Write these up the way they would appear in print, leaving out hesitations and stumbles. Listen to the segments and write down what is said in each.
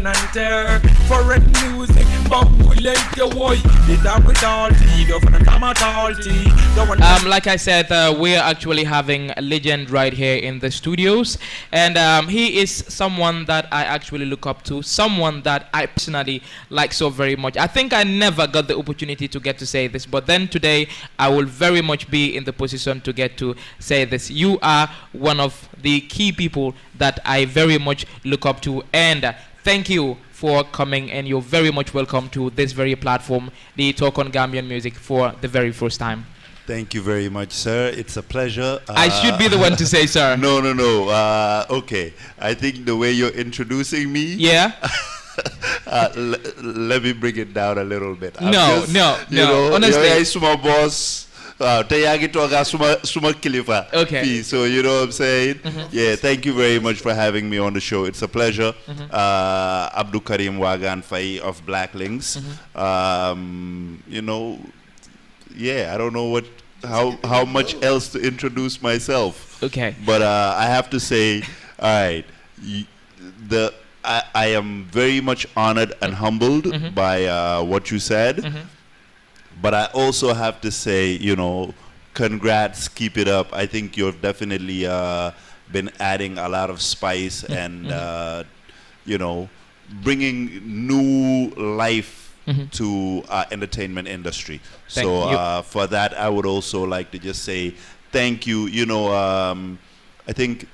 and tear. Foreign music, but we let the boy. Like I said, we're actually having a legend right here in the studios, and he is someone that I actually look up to, someone that I personally like so very much. I think I never got the opportunity to get to say this, but then today I will very much be in the position to get to say this. You are one of the key people that I very much look up to, and thank you for coming, and you're very much welcome to this very platform, the Talk on Gambian Music, for the very first time. Thank you very much, sir. It's a pleasure. I should be the one to say, sir. No. Okay. I think the way you're introducing me. Yeah. Let me bring it down a little bit. No. Honestly. You're a small boss. Okay. So you know what I'm saying? Yeah, thank you very much for having me on the show. It's a pleasure. Abdul Karim Waagan Fai of Black Links. You know, yeah, I don't know how much else to introduce myself. Okay. But I have to say, all right, I am very much honored and humbled by what you said. But I also have to say, you know, congrats, keep it up. I think you've definitely been adding a lot of spice and, you know, bringing new life to our entertainment industry. For that, I would also like to just say thank you. You know, I think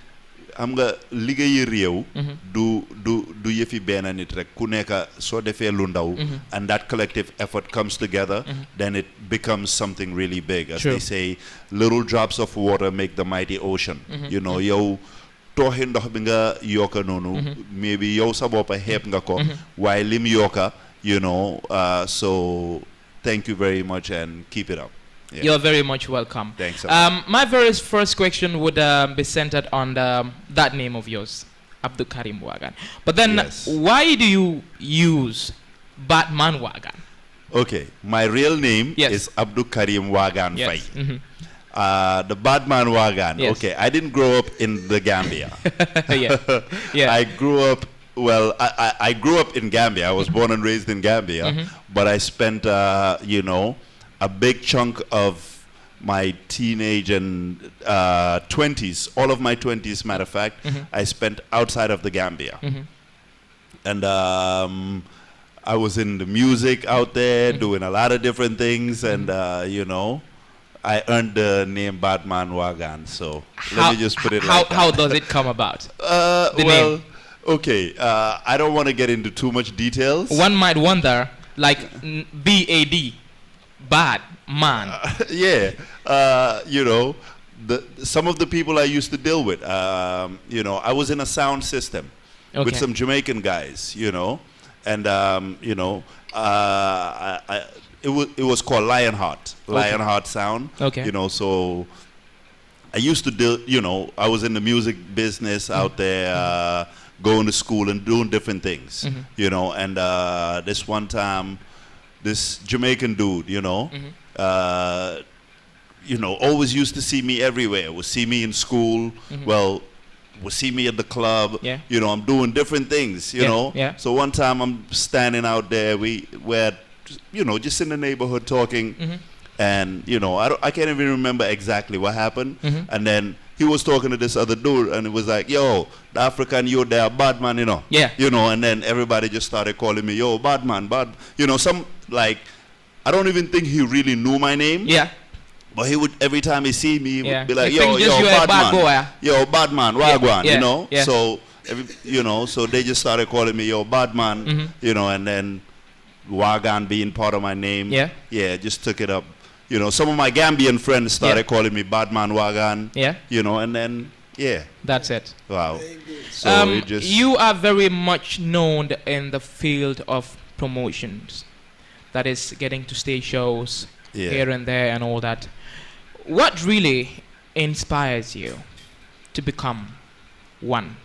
xam nga liggéeyi réew du yëfi benn nit rek ku nekk soo defee lu ndaw and that collective effort comes together, then it becomes something really big. As they say, little drops of water make the mighty ocean. You know, yow tooxi ndox bi nga yokka noonu maybe yow sa boppa xeeb nga ko waaye lim yokka, you know, so thank you very much and keep it up. Yeah. You're very much welcome. Thanks. My very first question would be centered on that name of yours, Abdul Karim Waagan. But then, why do you use Badman Waagan? Okay, my real name is Abdul Karim Waagan Fai. The Badman Waagan. Okay, I didn't grow up in the Gambia. I grew up. Well, I grew up in Gambia. I was born and raised in Gambia, but I spent, you know, a big chunk of my teenage and 20s, all of my 20s, matter of fact, I spent outside of the Gambia. And I was in the music out there, doing a lot of different things, and, you know, I earned the name Badman Waagan. So let me just put it like that. How does it come about? Name? Okay, I don't want to get into too much details. One might wonder, like B-A-D. Bad man. You know, some of the people I used to deal with, you know, I was in a sound system with some Jamaican guys, you know, and you know, it was called Lionheart Sound. You know, so I used to deal, you know, I was in the music business out there, going to school and doing different things, you know, and this one time, this Jamaican dude, you know, always used to see me everywhere. Would see me in school. Well, would see me at the club. You know, I'm doing different things. You know. So one time I'm standing out there. We're, you know, just in the neighborhood talking, and you know, I can't even remember exactly what happened. And then he was talking to this other dude, and it was like, "Yo, the African youth, they are Badman," you know. You know, and then everybody just started calling me, "Yo, Badman, Bad." You know, some like, I don't even think he really knew my name. But he would, every time he see me, he would be like, "Yo, Badman, yo, Badman, Waagan," you know. So, you know, so they just started calling me, "Yo, Badman," you know, and then Waagan being part of my name, just took it up. You know, some of my Gambian friends started calling me Badman Waagan. You know, and then that's it. Wow. So you are very much known in the field of promotions, that is getting to stage shows here and there and all that. What really inspires you to become one?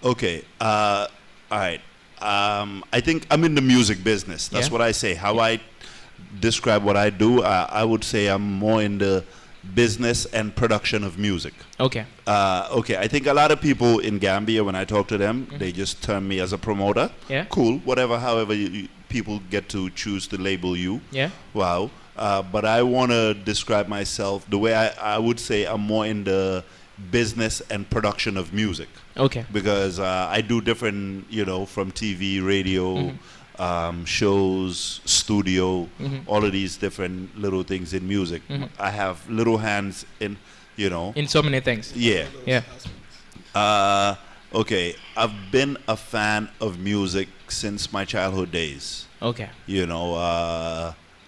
Okay. All right. I think I'm in the music business. That's what I say. How I describe what I do, I would say I'm more in the business and production of music. Okay. Okay, I think a lot of people in Gambia, when I talk to them, they just term me as a promoter. Yeah. Cool, whatever, however people get to choose to label you. Yeah. Wow. But I want to describe myself the way I would say I'm more in the business and production of music. Okay. Because I do different, from TV, radio, shows, studio, all of these different little things in music. I have little hands in, in so many things. Yeah. Yeah. Okay, I've been a fan of music since my childhood days. Okay.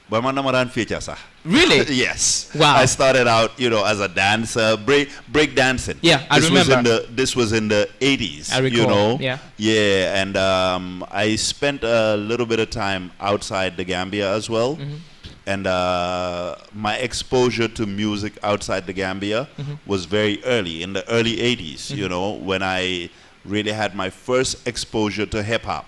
But my number feature, sir. Really? Yes. Wow. I started out, as a dancer, break dancing. Yeah, I remember. This was in the 80s. I recall. Yeah. Yeah, and I spent a little bit of time outside the Gambia as well. And my exposure to music outside the Gambia was very early, in the early 80s, when I really had my first exposure to hip-hop.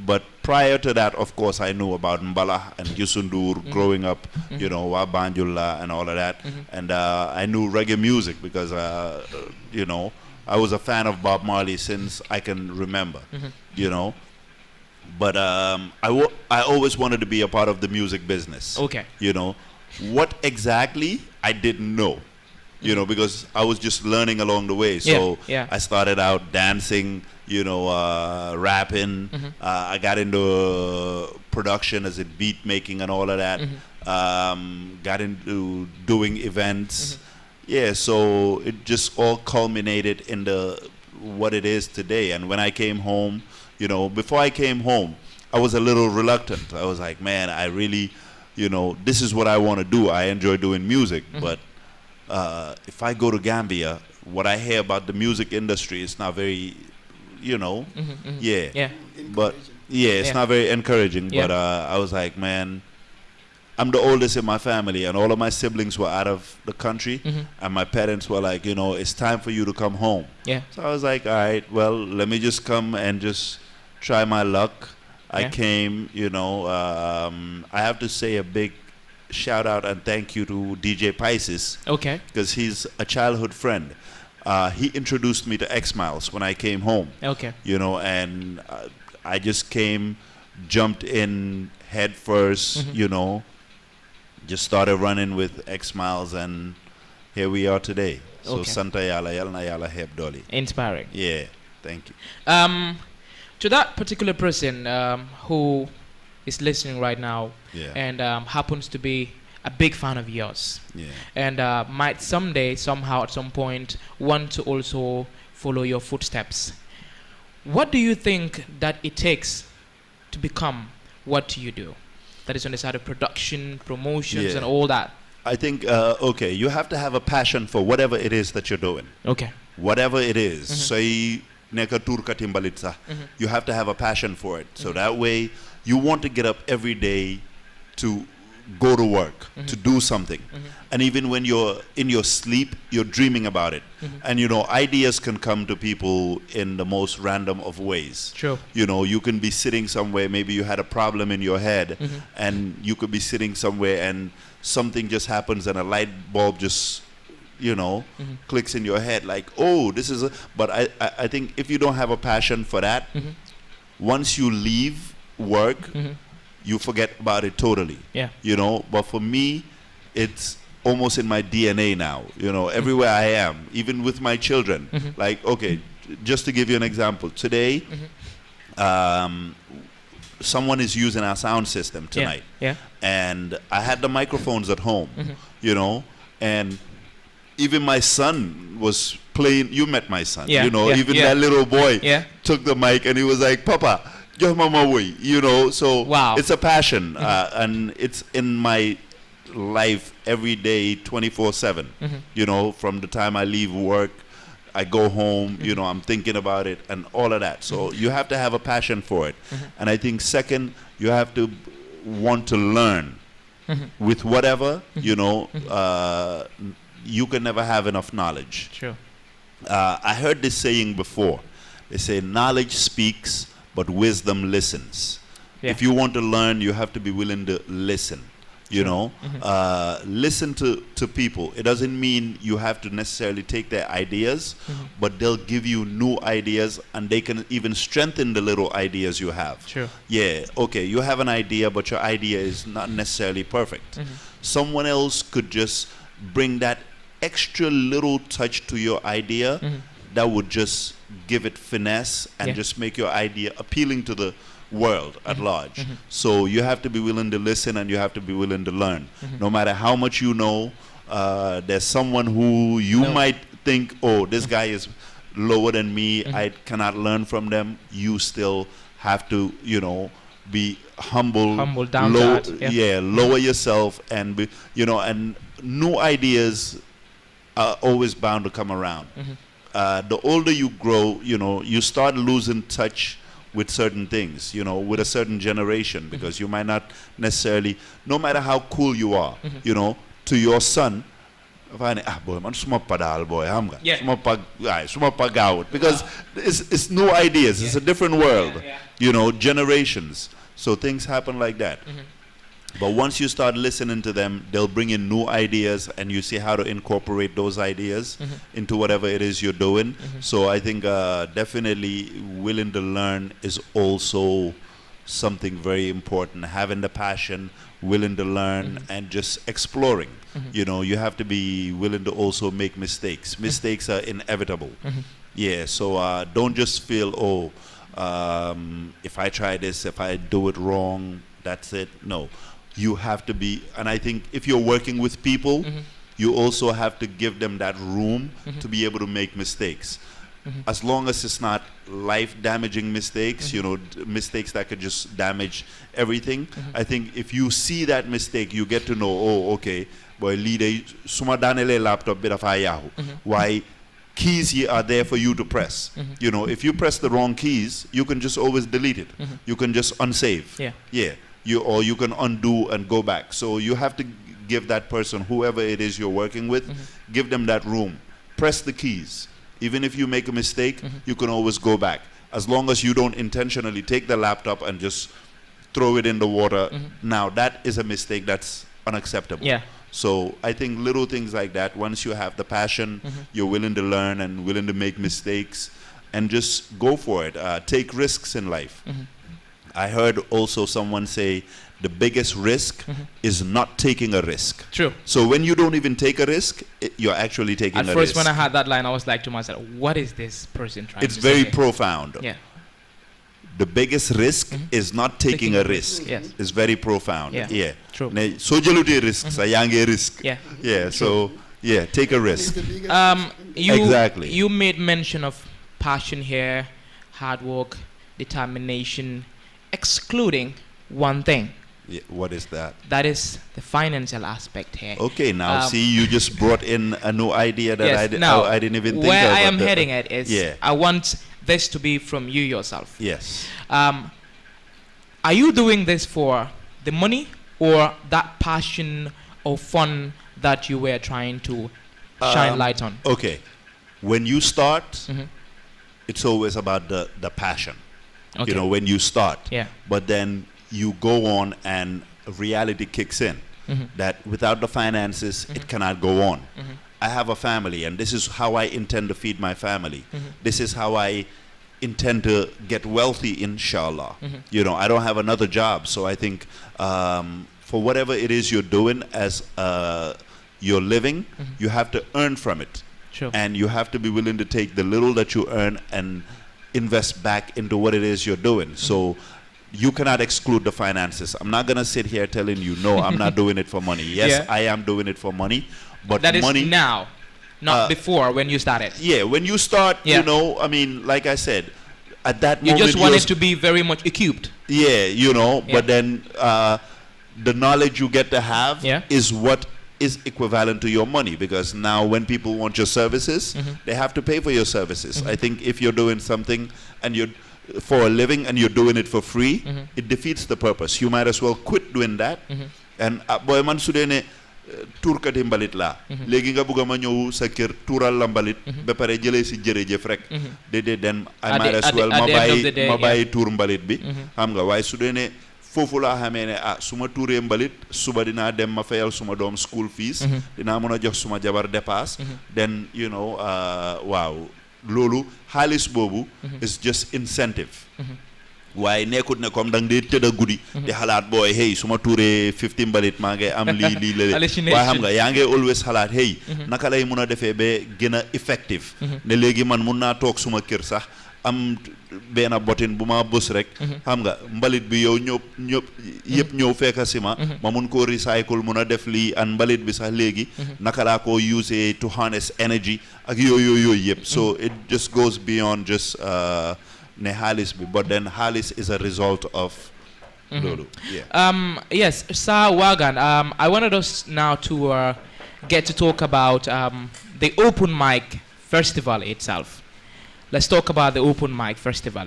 But prior to that, of course, I knew about Mbala and Yusundur growing up, Wabanjula and all of that. And I knew reggae music because, I was a fan of Bob Marley since I can remember, But I always wanted to be a part of the music business. Okay. What exactly, I didn't know, because I was just learning along the way. So I started out dancing, rapping. I got into production as in beat making and all of that. Got into doing events. Yeah, so it just all culminated in what it is today. And when I came home, before I came home, I was a little reluctant. I was like, man, I really, this is what I want to do. I enjoy doing music, but if I go to Gambia, what I hear about the music industry is not very, but it's not very encouraging. But I was like, man, I'm the oldest in my family, and all of my siblings were out of the country, and my parents were like, it's time for you to come home. Yeah. So I was like, all right, well, let me just come and just try my luck. I came, I have to say a big shout out and thank you to DJ Pisces. Okay. Because he's a childhood friend. He introduced me to X-Miles when I came home. Okay. And I just came, jumped in head first, just started running with X-Miles, and here we are today. So Santa Yala, Yalna Yala Heb Dolly. Inspiring. Yeah, thank you. To that particular person who is listening right now and happens to be a big fan of yours and might someday, somehow, at some point, want to also follow your footsteps, what do you think that it takes to become what you do? That is on the side of production, promotions, and all that. I think, you have to have a passion for whatever it is that you're doing. Okay. Whatever it is. Say, neka turka timbalitsa. You have to have a passion for it. So that way, you want to get up every day to go to work, to do something. And even when you're in your sleep, you're dreaming about it. And, ideas can come to people in the most random of ways. True. You can be sitting somewhere, maybe you had a problem in your head, and you could be sitting somewhere and something just happens and a light bulb just, clicks in your head like, oh, this is but I think if you don't have a passion for that, once you leave work, you forget about it totally. Yeah. But for me, it's almost in my DNA now. Everywhere I am, even with my children. Like, okay, just to give you an example, today, someone is using our sound system tonight. Yeah. And I had the microphones at home, and even my son was playing. You met my son, even that little boy took the mic and he was like, Papa, your mama way, so wow. It's a passion, and it's in my life every day, 24/7, from the time I leave work, I go home, I'm thinking about it and all of that. So you have to have a passion for it. And I think second, you have to want to learn with whatever, you can never have enough knowledge. True. I heard this saying before. They say knowledge speaks, but wisdom listens. Yeah. If you want to learn, you have to be willing to listen. You know, listen to people. It doesn't mean you have to necessarily take their ideas, but they'll give you new ideas, and they can even strengthen the little ideas you have. Sure. Yeah, okay, you have an idea, but your idea is not necessarily perfect. Someone else could just bring that extra little touch to your idea that would just give it finesse and just make your idea appealing to the world at large. So you have to be willing to listen, and you have to be willing to learn. No matter how much you know, there's someone who you might think, oh, this guy is lower than me, I cannot learn from them. You still have to, you know, be humble down low, to earth, lower yourself, and be, you know, and new ideas are always bound to come around. The older you grow, you know, you start losing touch with certain things, you know, with a certain generation, because you might not necessarily, no matter how cool you are, you know, to your son, boy, man, because it's new ideas, it's a different world, you know, generations. So things happen like that. But once you start listening to them, they'll bring in new ideas, and you see how to incorporate those ideas into whatever it is you're doing. So I think definitely willing to learn is also something very important. Having the passion, willing to learn, and just exploring. You know, you have to be willing to also make mistakes. Mistakes are inevitable. Yeah, so don't just feel, oh, if I try this, if I do it wrong, that's it. No. You have to be, and I think if you're working with people, you also have to give them that room to be able to make mistakes. As long as it's not life-damaging mistakes, you know, mistakes that could just damage everything. I think if you see that mistake, you get to know, oh, okay, boy, leader, suma danele laptop bit of ayahu. Why? Keys here are there for you to press. You know, if you press the wrong keys, you can just always delete it. You can just unsave. Yeah. Or you can undo and go back. So you have to give that person, whoever it is you're working with, give them that room. Press the keys. Even if you make a mistake, you can always go back. As long as you don't intentionally take the laptop and just throw it in the water. Now that is a mistake that's unacceptable. So I think little things like that, once you have the passion, you're willing to learn and willing to make mistakes, and just go for it. Take risks in life. I heard also someone say the biggest risk is not taking a risk. True. So when you don't even take a risk, you're actually taking a risk. At first when I had that line, I was like to myself, what is this person trying to say? It's very profound. Yeah. The biggest risk is not taking a risk. Yes. It's very profound. Yeah. True. So risks, a young risk. Yeah. So yeah, take a risk. Exactly. You made mention of passion here, hard work, determination, excluding one thing. Yeah, what is that? That is the financial aspect here. Okay, now see, you just brought in a new idea that I didn't even think of. Where I am heading at is, I want this to be from you yourself. Yes. Are you doing this for the money, or that passion or fun that you were trying to shine light on? Okay. When you start, it's always about the passion. Okay. You know, when you start. Yeah. But then you go on and reality kicks in. That without the finances, it cannot go on. I have a family, and this is how I intend to feed my family. This is how I intend to get wealthy, inshallah. You know, I don't have another job, so I think for whatever it is you're doing as your living, you have to earn from it. Sure. And you have to be willing to take the little that you earn and invest back into what it is you're doing. So you cannot exclude the finances. I'm not going to sit here telling you, no, I'm not doing it for money. Yes, I am doing it for money. But that money, is now, not before when you started. Yeah, when you start, you know, I mean, like I said, at that moment, you just want it to be very much equipped. Yeah, you know, but then the knowledge you get to have is what is equivalent to your money, because now when people want your services, they have to pay for your services. I think if you're doing something and you're for a living and you're doing it for free, it defeats the purpose. You might as well quit doing that. And boy man su dee ne tuurkati mbalit laa léegi nga bëgg ma ñëw sa kër tuural la mbalit ba pare jëlee si jërëjëf rek déedéet den I might as well ma bàyyi tuur mbalit bi xam nga waaye su dee ne foofu laa xamee ne suma tuuree mbalit suba dinaa dem ma fayal suma doom school fees dinaa mën a jox suma jabar dépasse then waaw loolu xaalis boobu is just incentive waaye nekkut ne comme da nga dee tëdd a guddi di xalaat booy hey suma tuuree 50 mbalit maa ngay am lii la waaye xam nga yaa ngay always xalaat hey naka lay mun a defee ba gën a effective ne léegi man mun naa toog suma kër sax am benn botin bu ma bës rek xam nga mbalit bi yow yëpp ñëw fekka si ma mun koo recycle mun a def lii an mbalit bi sax léegi naka laa ko use to harness energy ak yooyu yëpp so it just goes beyond just ne xaalis bi but then xaalis is a result of loolu yes Sir Waagan, I wanted us now to get to talk about the open mic festival itself. Let's talk about the open mic festival.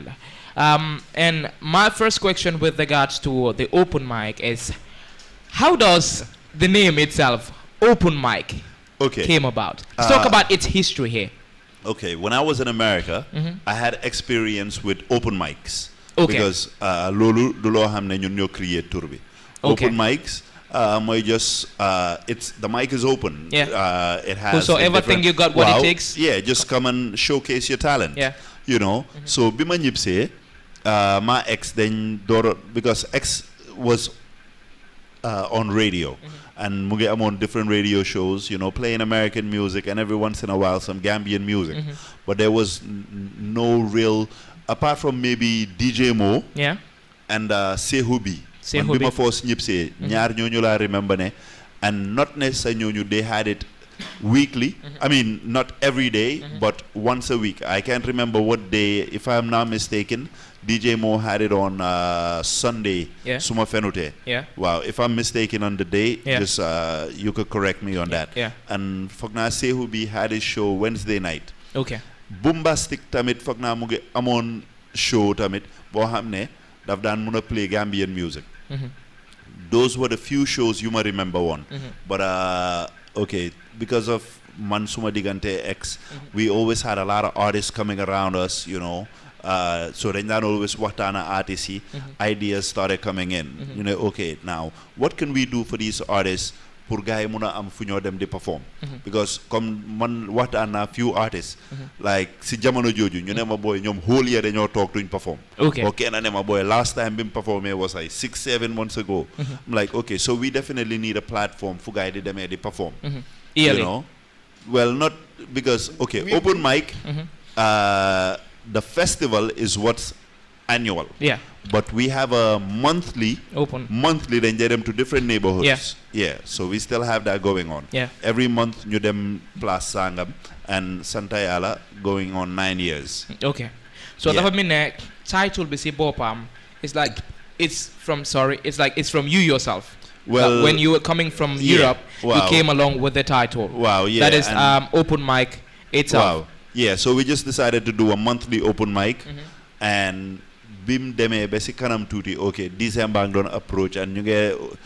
And my first question with regards to the open mic is, how does the name itself, open mic, came about? Let's talk about its history here. Okay, when I was in America, I had experience with open mics. Because lolu du lo xamne ñun ñoo create tour bi. Open mics just the mic is open. It has so everything you got what it takes. Just come and showcase your talent. So bima ñibsé my ex then because ex was on radio and mu ngi amone different radio shows, playing American music and every once in a while some Gambian music. But there was no real, apart from maybe DJ Mo and Sehubi. Man bima force ñipsé ñaar ñooñu la remember ne, and not necessarily ñooñu they had it weekly. I mean not every day but once a week. I can't remember what day, if I'm not mistaken. DJ Mo had it on Sunday. Suma fenute. Wow, if I'm mistaken on the day, just you could correct me on that. And Fogna Sehubi had his show Wednesday night. Bombastic tamit Fogna mu ngi amone show tamit bo xamne daf daan mëna play Gambian music. Those were the few shows you might remember one. But because of man suma digante ex, we always had a lot of artists coming around us, so then always waxtana artists yi, ideas started coming in. Now what can we do for these artists pour gaay mëna am fu ñoo dem di perform? Because comme man waxtaan na few artists like si jamono joju ñu ne ma boy ñom whole year dañoo tok duñ perform. Okay, na ne ma boy last time bim performé was like 6-7 months ago. I'm like, okay, so we definitely need a platform fu gaay di demee di perform. Well, not because open mic the festival is what's annual. But we have a monthly then they them to different neighborhoods. So we still have that going on. Every month ñu dem Place Sangam and Santayala going on 9 years. So that mean title be si bopam it's from you yourself. Well, when you were coming from Europe, you came along with the title. That is open mic itself. So we just decided to do a monthly open mic and bim demee ba si kanam tuuti December doon approach and ñu ngi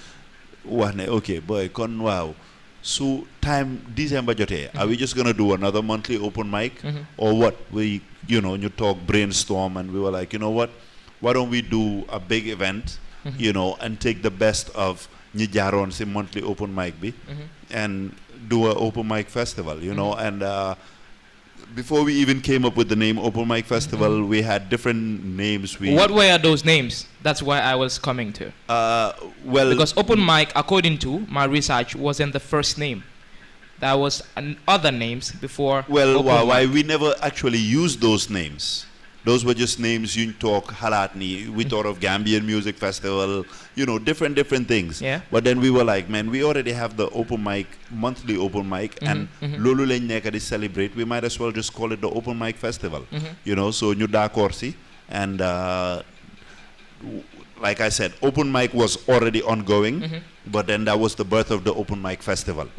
wax ne boy kon waaw su time December jotee are we just gonna do another monthly open mic or what? We ñu talk brainstorm and we were like, you know what, why don't we do a big event and take the best of ñi jaaroon si monthly open mic bi and do a open mic festival, and before we even came up with the name Open Mic Festival, we had different names. What were those names? That's why I was coming to. Because Open Mic, according to my research, wasn't the first name. There was other names before. Why we never actually used those names. Those were just names you talk halatni. We thought of Gambian Music Festival, different things. But then we were like, man, we already have the open mic, monthly open mic, and lolu lañ nekk di celebrate. We might as well just call it the Open Mic Festival. So ñu d'accord si, and like I said, open mic was already ongoing, but then that was the birth of the Open Mic Festival.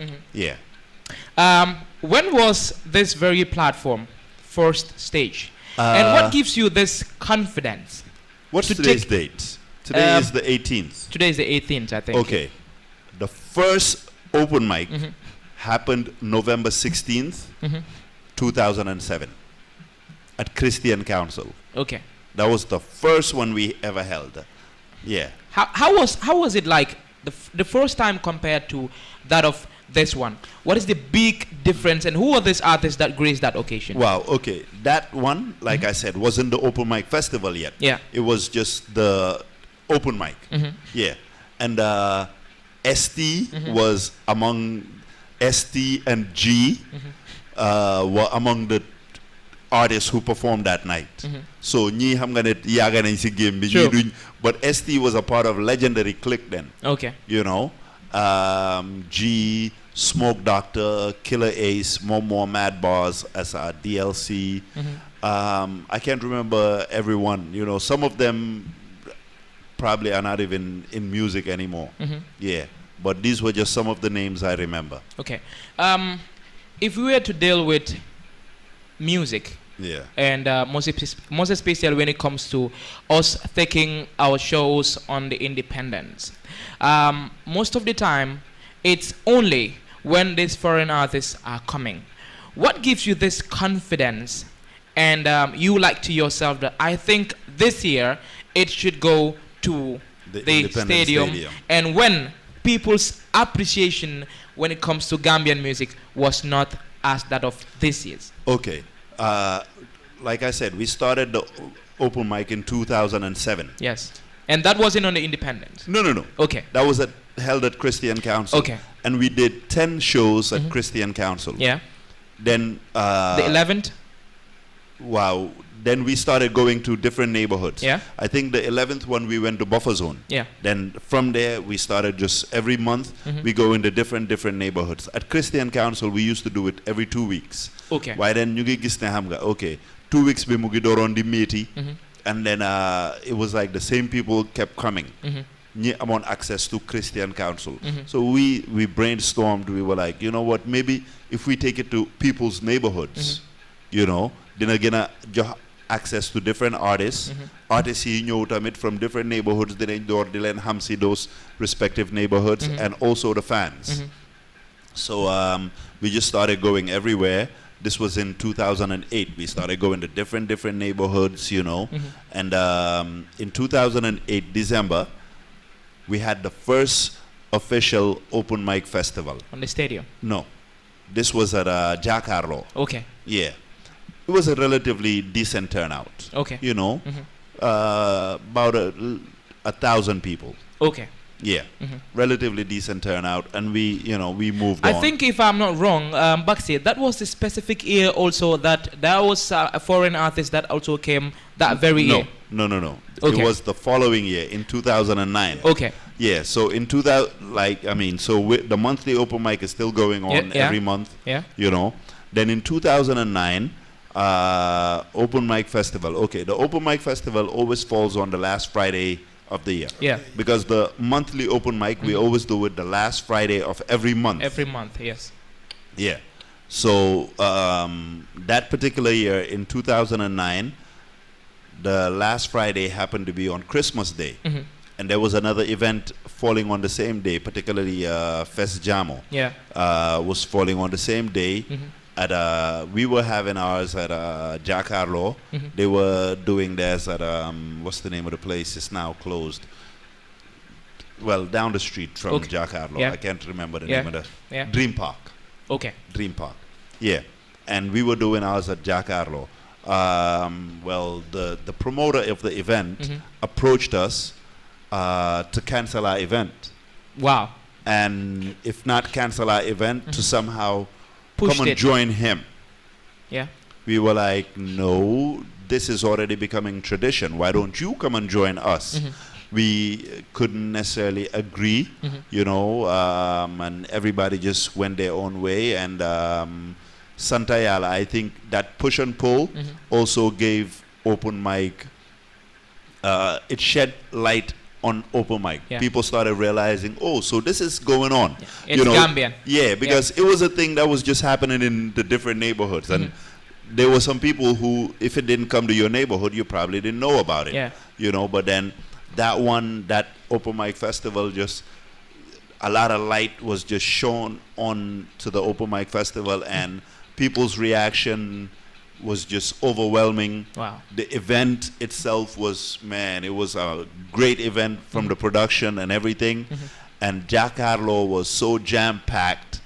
When was this very platform first stage? And what gives you this confidence? What's today's date? Today is the 18th. Today is the 18th, I think. Okay. The first open mic happened November 16th, 2007 at Christian Council. Okay. That was the first one we ever held. how was it like the first time compared to that of this one? What is the big difference, and who are these artists that graced that occasion? Wow, okay. That one, like I said, wasn't the open mic festival yet. Yeah. It was just the open mic. Yeah. And ST was among ST and G were among the artists who performed that night. So ñi xam nga ne yaaga nañ ci game bi ñi duñ, but ST was a part of legendary clique then. Okay. You know, G, Smoke Doctor, Killer Ace, More Mad Boss as our DLC. I can't remember everyone. You know, some of them probably are not even in music anymore. Yeah, but these were just some of the names I remember. Okay. If we were to deal with music, yeah, and most especially when it comes to us taking our shows on the independents, most of the time it's only when these foreign artists are coming. What gives you this confidence, and you like to yourself that I think this year it should go to the stadium, and when people's appreciation when it comes to Gambian music was not as that of this year's? Okay. Like I said, we started the open mic in 2007. Yes. And that wasn't on the independent? No. Okay. That was held at Christian Council. Okay. And we did 10 shows at Christian Council. Yeah. Then the 11th? Wow. Then we started going to different neighborhoods. Yeah. I think the 11th one we went to Buffer Zone. Yeah. Then from there we started just every month we go into different neighborhoods. At Christian Council we used to do it every 2 weeks. Okay. Why then you get gis ne xam nga okay 2 weeks be mu ngi doron di meeti and then it was like the same people kept coming. Ñi amon access to Christian Council. So we brainstormed, we were like, you know what, maybe if we take it to people's neighborhoods, you know, dina gëna jox access to different artists. Artists yi ñëw tamit from different neighborhoods dinañ door di leen xam si those respective neighborhoods and also the fans. So we just started going everywhere. This was in 2008. We started going to different neighborhoods, you know. And in 2008 December we had the first official open mic festival. On the stadium? No. This was at Jakarlo. Okay. Yeah. It was a relatively decent turnout. Okay. You know, about 1,000 people. Okay. Yeah. Relatively decent turnout, and we moved on. I think if I'm not wrong, Baxi, that was the specific year also that there was a foreign artist that also came that very year. No. Okay. It was the following year in 2009. Okay. Yeah. So in 2000, the monthly open mic is still going on every month. Yeah. You know. Then in 2009. Open mic festival. Okay, the open mic festival always falls on the last Friday of the year. Yeah. Because the monthly open mic we always do it the last Friday of every month. Every month, yes. Yeah. So that particular year in 2009, the last Friday happened to be on Christmas Day, and there was another event falling on the same day, particularly Fest Jamo. Yeah. Was falling on the same day. We were having ours at Jakarlo. They were doing theirs at what's the name of the place? It's now closed. Well, down the street from Jakarlo. Yeah. I can't remember the name of the Dream Park. Okay. Dream Park. Yeah. And we were doing ours at Jakarlo. Well, the promoter of the event approached us to cancel our event. Wow. And if not cancel our event, to somehow Pushed come and it. join him. Yeah. We were like, no, this is already becoming tradition. Why don't you come and join us? We couldn't necessarily agree, you know, and everybody just went their own way. And Santayala, I think that push and pull also gave open mic, it shed light on open mic. Yeah. People started realizing, oh, so this is going on. Yeah. It's Gambian. Yeah, because it was a thing that was just happening in the different neighborhoods. And there were some people who, if it didn't come to your neighborhood, you probably didn't know about it. Yeah. You know, but then that open mic festival, just a lot of light was just shown on to the open mic festival, and people's reaction was just overwhelming. Wow. The event itself was, man, it was a great event from the production and everything. And Jack Harlow was so jam-packed.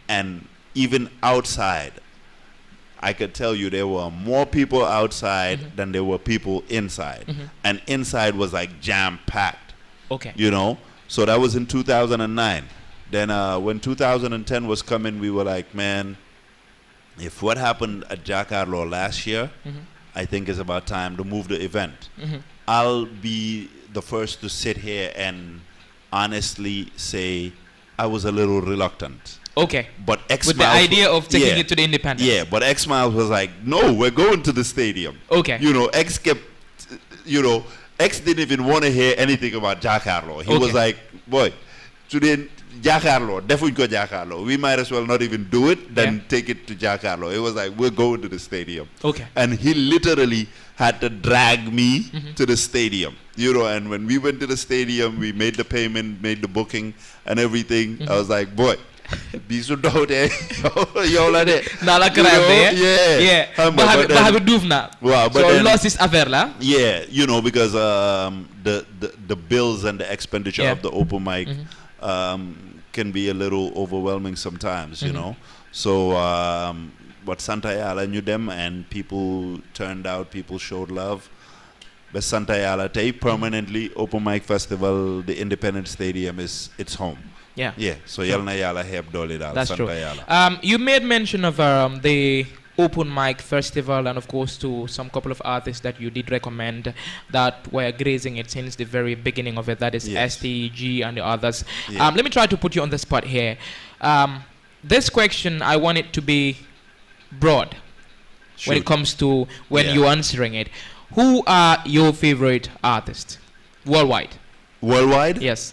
And even outside, I could tell you there were more people outside than there were people inside. And inside was like jam-packed. Okay. You know? So that was in 2009. Then when 2010 was coming, we were like, man, if what happened at Jack Harlow last year, I think it's about time to move the event. I'll be the first to sit here and honestly say I was a little reluctant. Okay. But X with the idea of taking it to the independent. Yeah, but X Miles was like, no, we're going to the stadium. Okay. You know, X kept, you know, X didn't even want to hear anything about Jack Harlow. He was like, boy, today Jack Harlow, definitely go Jack Harlow. We might as well not even do it than take it to Jack Harlow. It was like, we're going to the stadium. Okay. And he literally had to drag me to the stadium. You know, and when we went to the stadium, we made the payment, made the booking and everything. I was like, boy, these are dope there. Yo la de. Nala crème yeah. Yeah. But have a doof na. Wow, but so then, loss is affaire la. Yeah, you know, because the bills and the expenditure of the open mic can be a little overwhelming sometimes, you know. So but Santa Yala knew them and people turned out, people showed love. But Santa Yala Tay permanently open mic festival, the Independent Stadium is its home. Yeah. Yeah. So Yalna Yala help Dolly Dal. That's Santa true. Yala. You made mention of the open mic festival and of course to some couple of artists that you did recommend that were grazing it since the very beginning of it. That is STG and the others. Yeah. Let me try to put you on the spot here. This question, I want it to be broad when it comes to when you're answering it. Who are your favorite artists worldwide? Worldwide? Yes.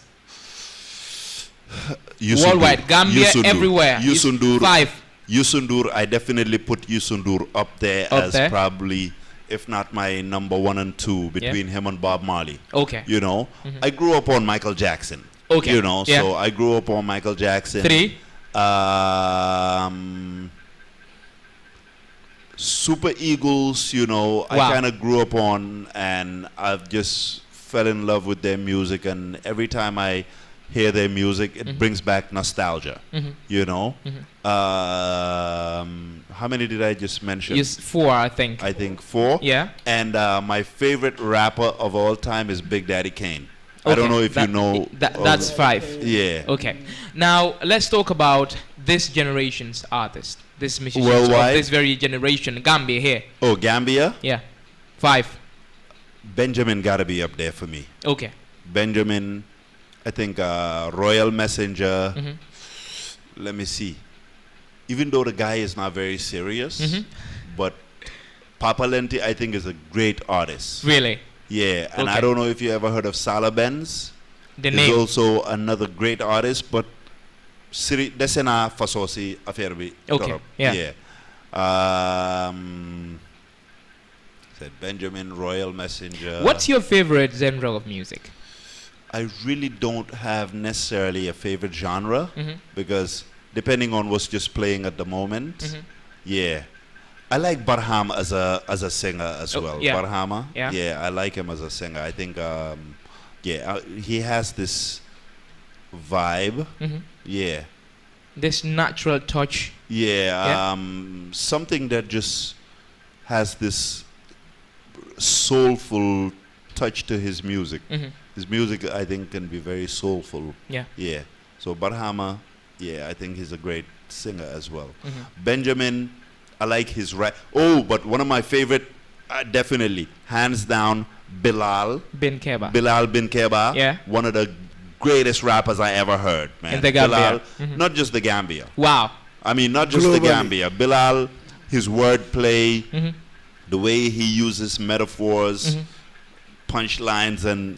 Yusundur. Worldwide, Gambia, everywhere. Yusundur. 5. Yusundur, I definitely put Yusundur up there as probably, if not my number 1 and 2 between him and Bob Marley. Okay. You know, I grew up on Michael Jackson. Okay. You know, so I grew up on Michael Jackson. 3. Super Eagles, you know, I kind of grew up on, and I've just fell in love with their music, and every time I hear their music, it brings back nostalgia, you know. How many did I just mention? Yes, 4, I think. I think 4. Yeah. And my favorite rapper of all time is Big Daddy Kane. Okay. I don't know if you know. That's 5. Yeah. Okay. Now, let's talk about this generation's artist. This musicians worldwide? of this very generation. Gambia here. Oh, Gambia? Yeah. 5. Benjamin gotta be up there for me. Okay. Benjamin, I think Royal Messenger. Let me see. Even though the guy is not very serious, but Papa Lenti, I think, is a great artist. Really? Yeah, and I don't know if you ever heard of Salah Benz. The He's name. also another great artist, but Siri Desena Fasosi affaire bi. Okay. Yeah. Said Benjamin, Royal Messenger. What's your favorite genre of music? I really don't have necessarily a favorite genre because depending on what's just playing at the moment, I like Barham as a singer as well. Yeah. Barhama, yeah, I like him as a singer. I think, he has this vibe. Yeah. This natural touch. Yeah. Something that just has this soulful touch to his music. His music, I think, can be very soulful. Yeah. Yeah. So Barhama, I think he's a great singer as well. Benjamin, I like his rap. Oh, but one of my favorite, definitely, hands down, Bilal Bin Keba. Bilal Bin Keba. Yeah. One of the greatest rappers I ever heard, man. In the Gambia. Bilal, not just the Gambia. Wow. I mean, not just the Gambia. Bilal, his wordplay, the way he uses metaphors, punchlines, and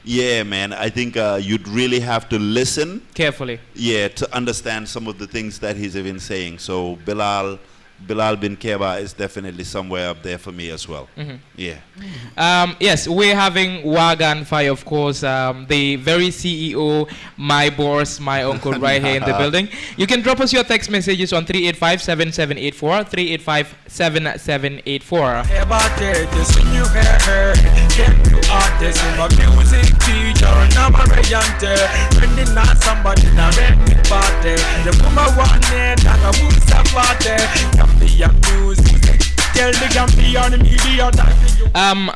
yeah, man. I think you'd really have to listen carefully. Yeah, to understand some of the things that he's even saying. So Bilal Bilal bin Keba is definitely somewhere up there for me as well. Yeah. Yes, we're having Waagan Fire, of course, the very CEO, my boss, my uncle right here in the building. You can drop us your text messages on 385-7784, 385-7784.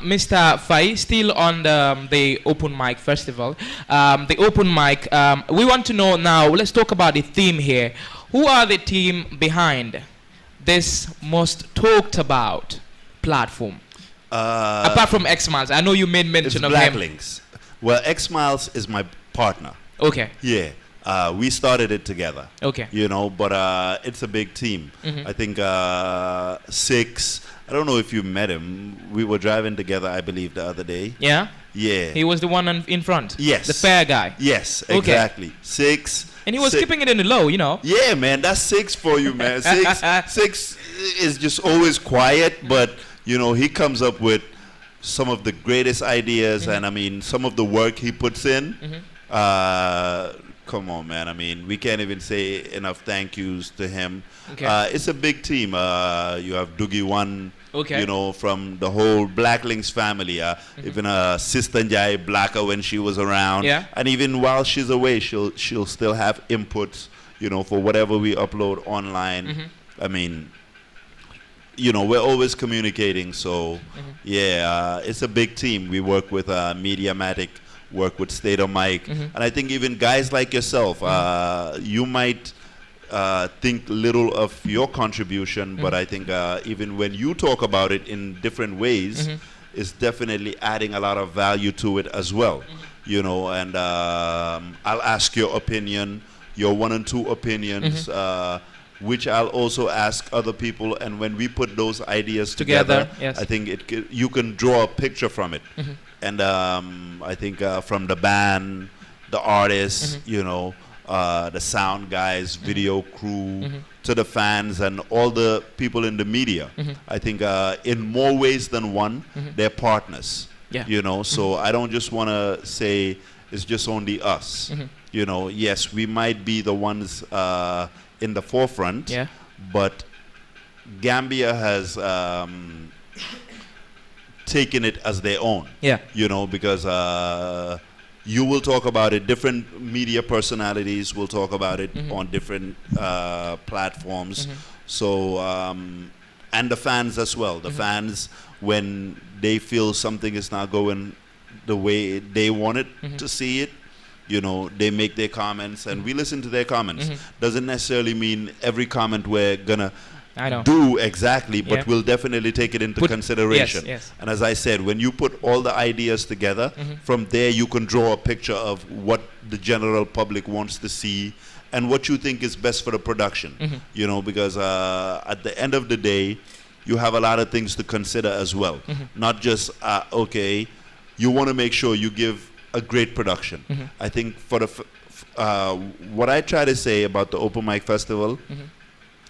Mr. Fai, still on the Open Mic Festival. The Open Mic, we want to know now, let's talk about the theme here. Who are the team behind this most talked about platform? Apart from X-Miles, I know you made mention of Black him. Links. Well, X-Miles is my partner. Okay. Yeah. We started it together. Okay. You know, but it's a big team. I think Six, I don't know if you met him. We were driving together, I believe, the other day. Yeah? Yeah. He was the one in front? Yes. The fair guy? Yes, Okay. exactly. Six. And he was Six. keeping it in the low, you know? Yeah, man, that's Six for you, man. Six is just always quiet, but, you know, he comes up with some of the greatest ideas, and I mean, some of the work he puts in. Come on, man. I mean, we can't even say enough thank yous to him. Okay. It's a big team. You have Doogie One, Okay. you know, from the whole Black Links family. Even Sister Njai Blacker when she was around. Yeah. And even while she's away, she'll still have inputs, you know, for whatever we upload online. I mean, you know, we're always communicating. So, yeah, it's a big team. We work with Mediamatic, work with State of Mike. And I think even guys like yourself, you might think little of your contribution, but I think even when you talk about it in different ways, it's definitely adding a lot of value to it as well. You know, and I'll ask your opinion, your 1 and 2 opinions, which I'll also ask other people, and when we put those ideas together, yes. I think you can draw a picture from it. And I think from the band, the artists, you know, the sound guys, video crew, to the fans and all the people in the media, I think in more ways than one, they're partners. Yeah. You know, so I don't just want to say it's just only us. You know, yes, we might be the ones in the forefront, but Gambia has taken it as their own. Yeah. You know, because you will talk about it, different media personalities will talk about it on different platforms. So, and the fans as well. The fans, when they feel something is not going the way they want it to see it, you know, they make their comments and we listen to their comments. Doesn't necessarily mean every comment we're gonna do exactly, but we'll definitely take it into consideration. And as I said, when you put all the ideas together, from there you can draw a picture of what the general public wants to see and what you think is best for the production. You know, because at the end of the day, you have a lot of things to consider as well. Not just, okay, you want to make sure you give a great production. I think for the what I try to say about the Open Mic Festival,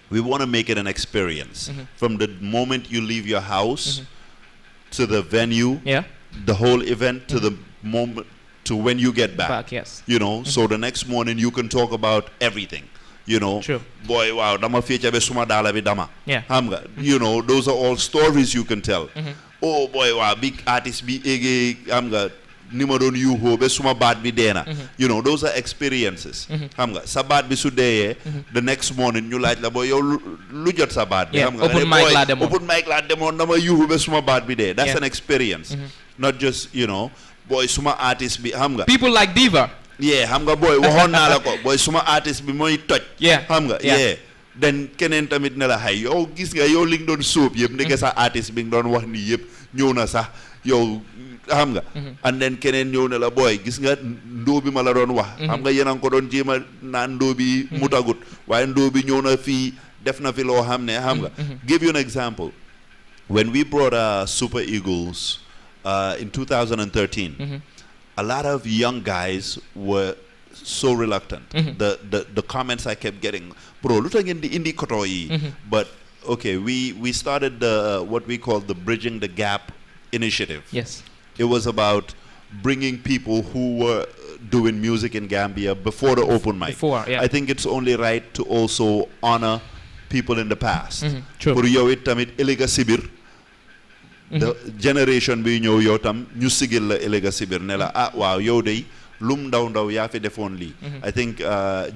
we want to make it an experience. From the moment you leave your house to the venue, the whole event to the moment to when you get back. You know, so the next morning you can talk about everything. You know, boy, wow, dama feature be suma dala bi dama. You know, those are all stories you can tell. Oh boy, wow, big artist be ege, nima don yu ho be suma baat bi deena. You know, those are experiences. Sa baat bi su deye, the next morning you laaj la boy yow lu jot sa baat bi. Open mic la demon. Open mic la demon dama yu ho be suma baat bi deye. That's an experience. Not just, you know, boy suma artist bi people like Diva. Yeah, boy waxoon naa la ko boy suma artist bi mooy toj. Then keneen tamit ne la hay yow gis nga yow li nga doon sóob yëpp ndeke sa artist bi nga doon wax ni yëpp ñëw na sax yow xam nga. And then keneen ñëw ne la boy gis nga ndóo bi ma la doon wax. Xam nga yéen a ngi ko doon jéem a naan ndóo bi mutagut waaye ndóo bi ñëw na fii def na fi loo xam ne xam nga. Give you an example. When we brought Super Eagles in 2013, a lot of young guys were so reluctant. The comments I kept getting, bro, lu tax ngeen di indi koto yi. But okay, we started the what we call the Bridging the Gap initiative. Yes. It was about bringing people who were doing music in Gambia before the open mic. Before, yeah. I think it's only right to also honor people in the past. True. Pour yow it tamit ëllëga sibir the generation bi ñëw yow tam ñu sigil la ëllëga sibir ne la ah waaw yow day lum ndaw ndaw yaa fi defoon lii. I think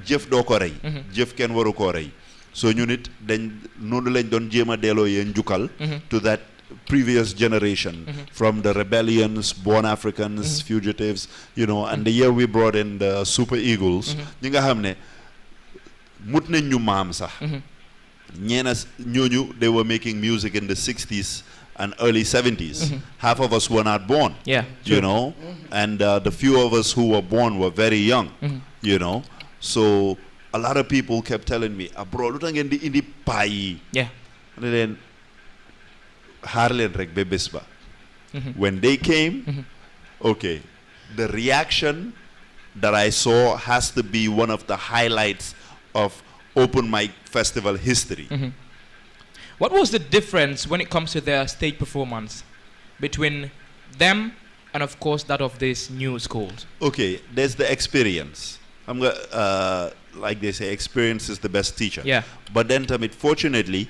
jëf doo ko rey. Jëf kenn waru koo rey. So ñu nit dañ noonu lañ doon jéem a delloo yéen njukkal to that previous generation, from the rebellions, born Africans, fugitives, you know, and the year we brought in the Super Eagles, ñi nga xam ne mut nañ ñu maam sax. ñeena ñooñu, they were making music in the 60s and early 70s. Half of us were not born. Yeah, you know, and the few of us who were born were very young. You know, so a lot of people kept telling me, bro, lu tax ngeen di indi paa yi. Yeah. Ne leen xaar leen rek ba bés ba. When they came, okay, the reaction that I saw has to be one of the highlights of open mic festival history. What was the difference when it comes to their stage performance between them and, of course, that of these new schools? Okay, there's the experience. I'm gonna, like they say, experience is the best teacher. Yeah. But then, fortunately,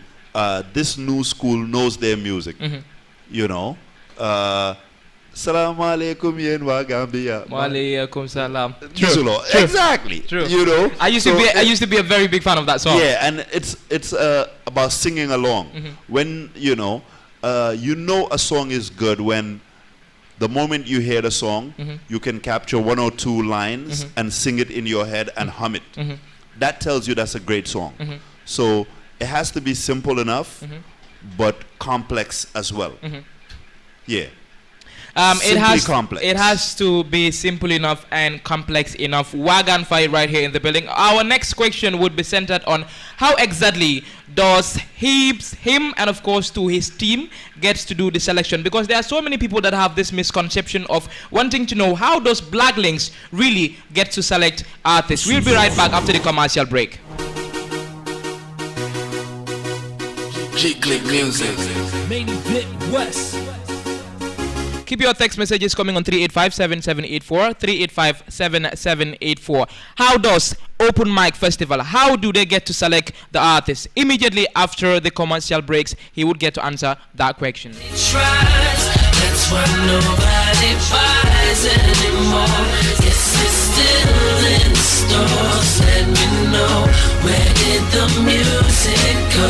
this new school knows their music. You know, Salaam alaikum yen wa Gambia. Wa alaikum salam. True. Exactly. True. You know, I used to be a very big fan of that song. Yeah, and it's about singing along. When you know a song is good when the moment you hear the song, you can capture one or two lines and sing it in your head and hum it. That tells you that's a great song. So it has to be simple enough, but complex as well. Yeah. It has to be simple enough and complex enough. Waagan fight right here in the building. Our next question would be centered on how exactly does him and of course to his team gets to do the selection, because there are so many people that have this misconception of wanting to know how does Black Links really get to select artists. We'll be right back after the commercial break. G-Click Music. Main Event West. Keep your text messages coming on 385-7784, 385-7784. How does Open Mic Festival, how do they get to select the artists? Immediately after the commercial breaks, he would get to answer that question. That's why nobody buys anymore. Yes, it's still in stores. Let me know, where did the music go?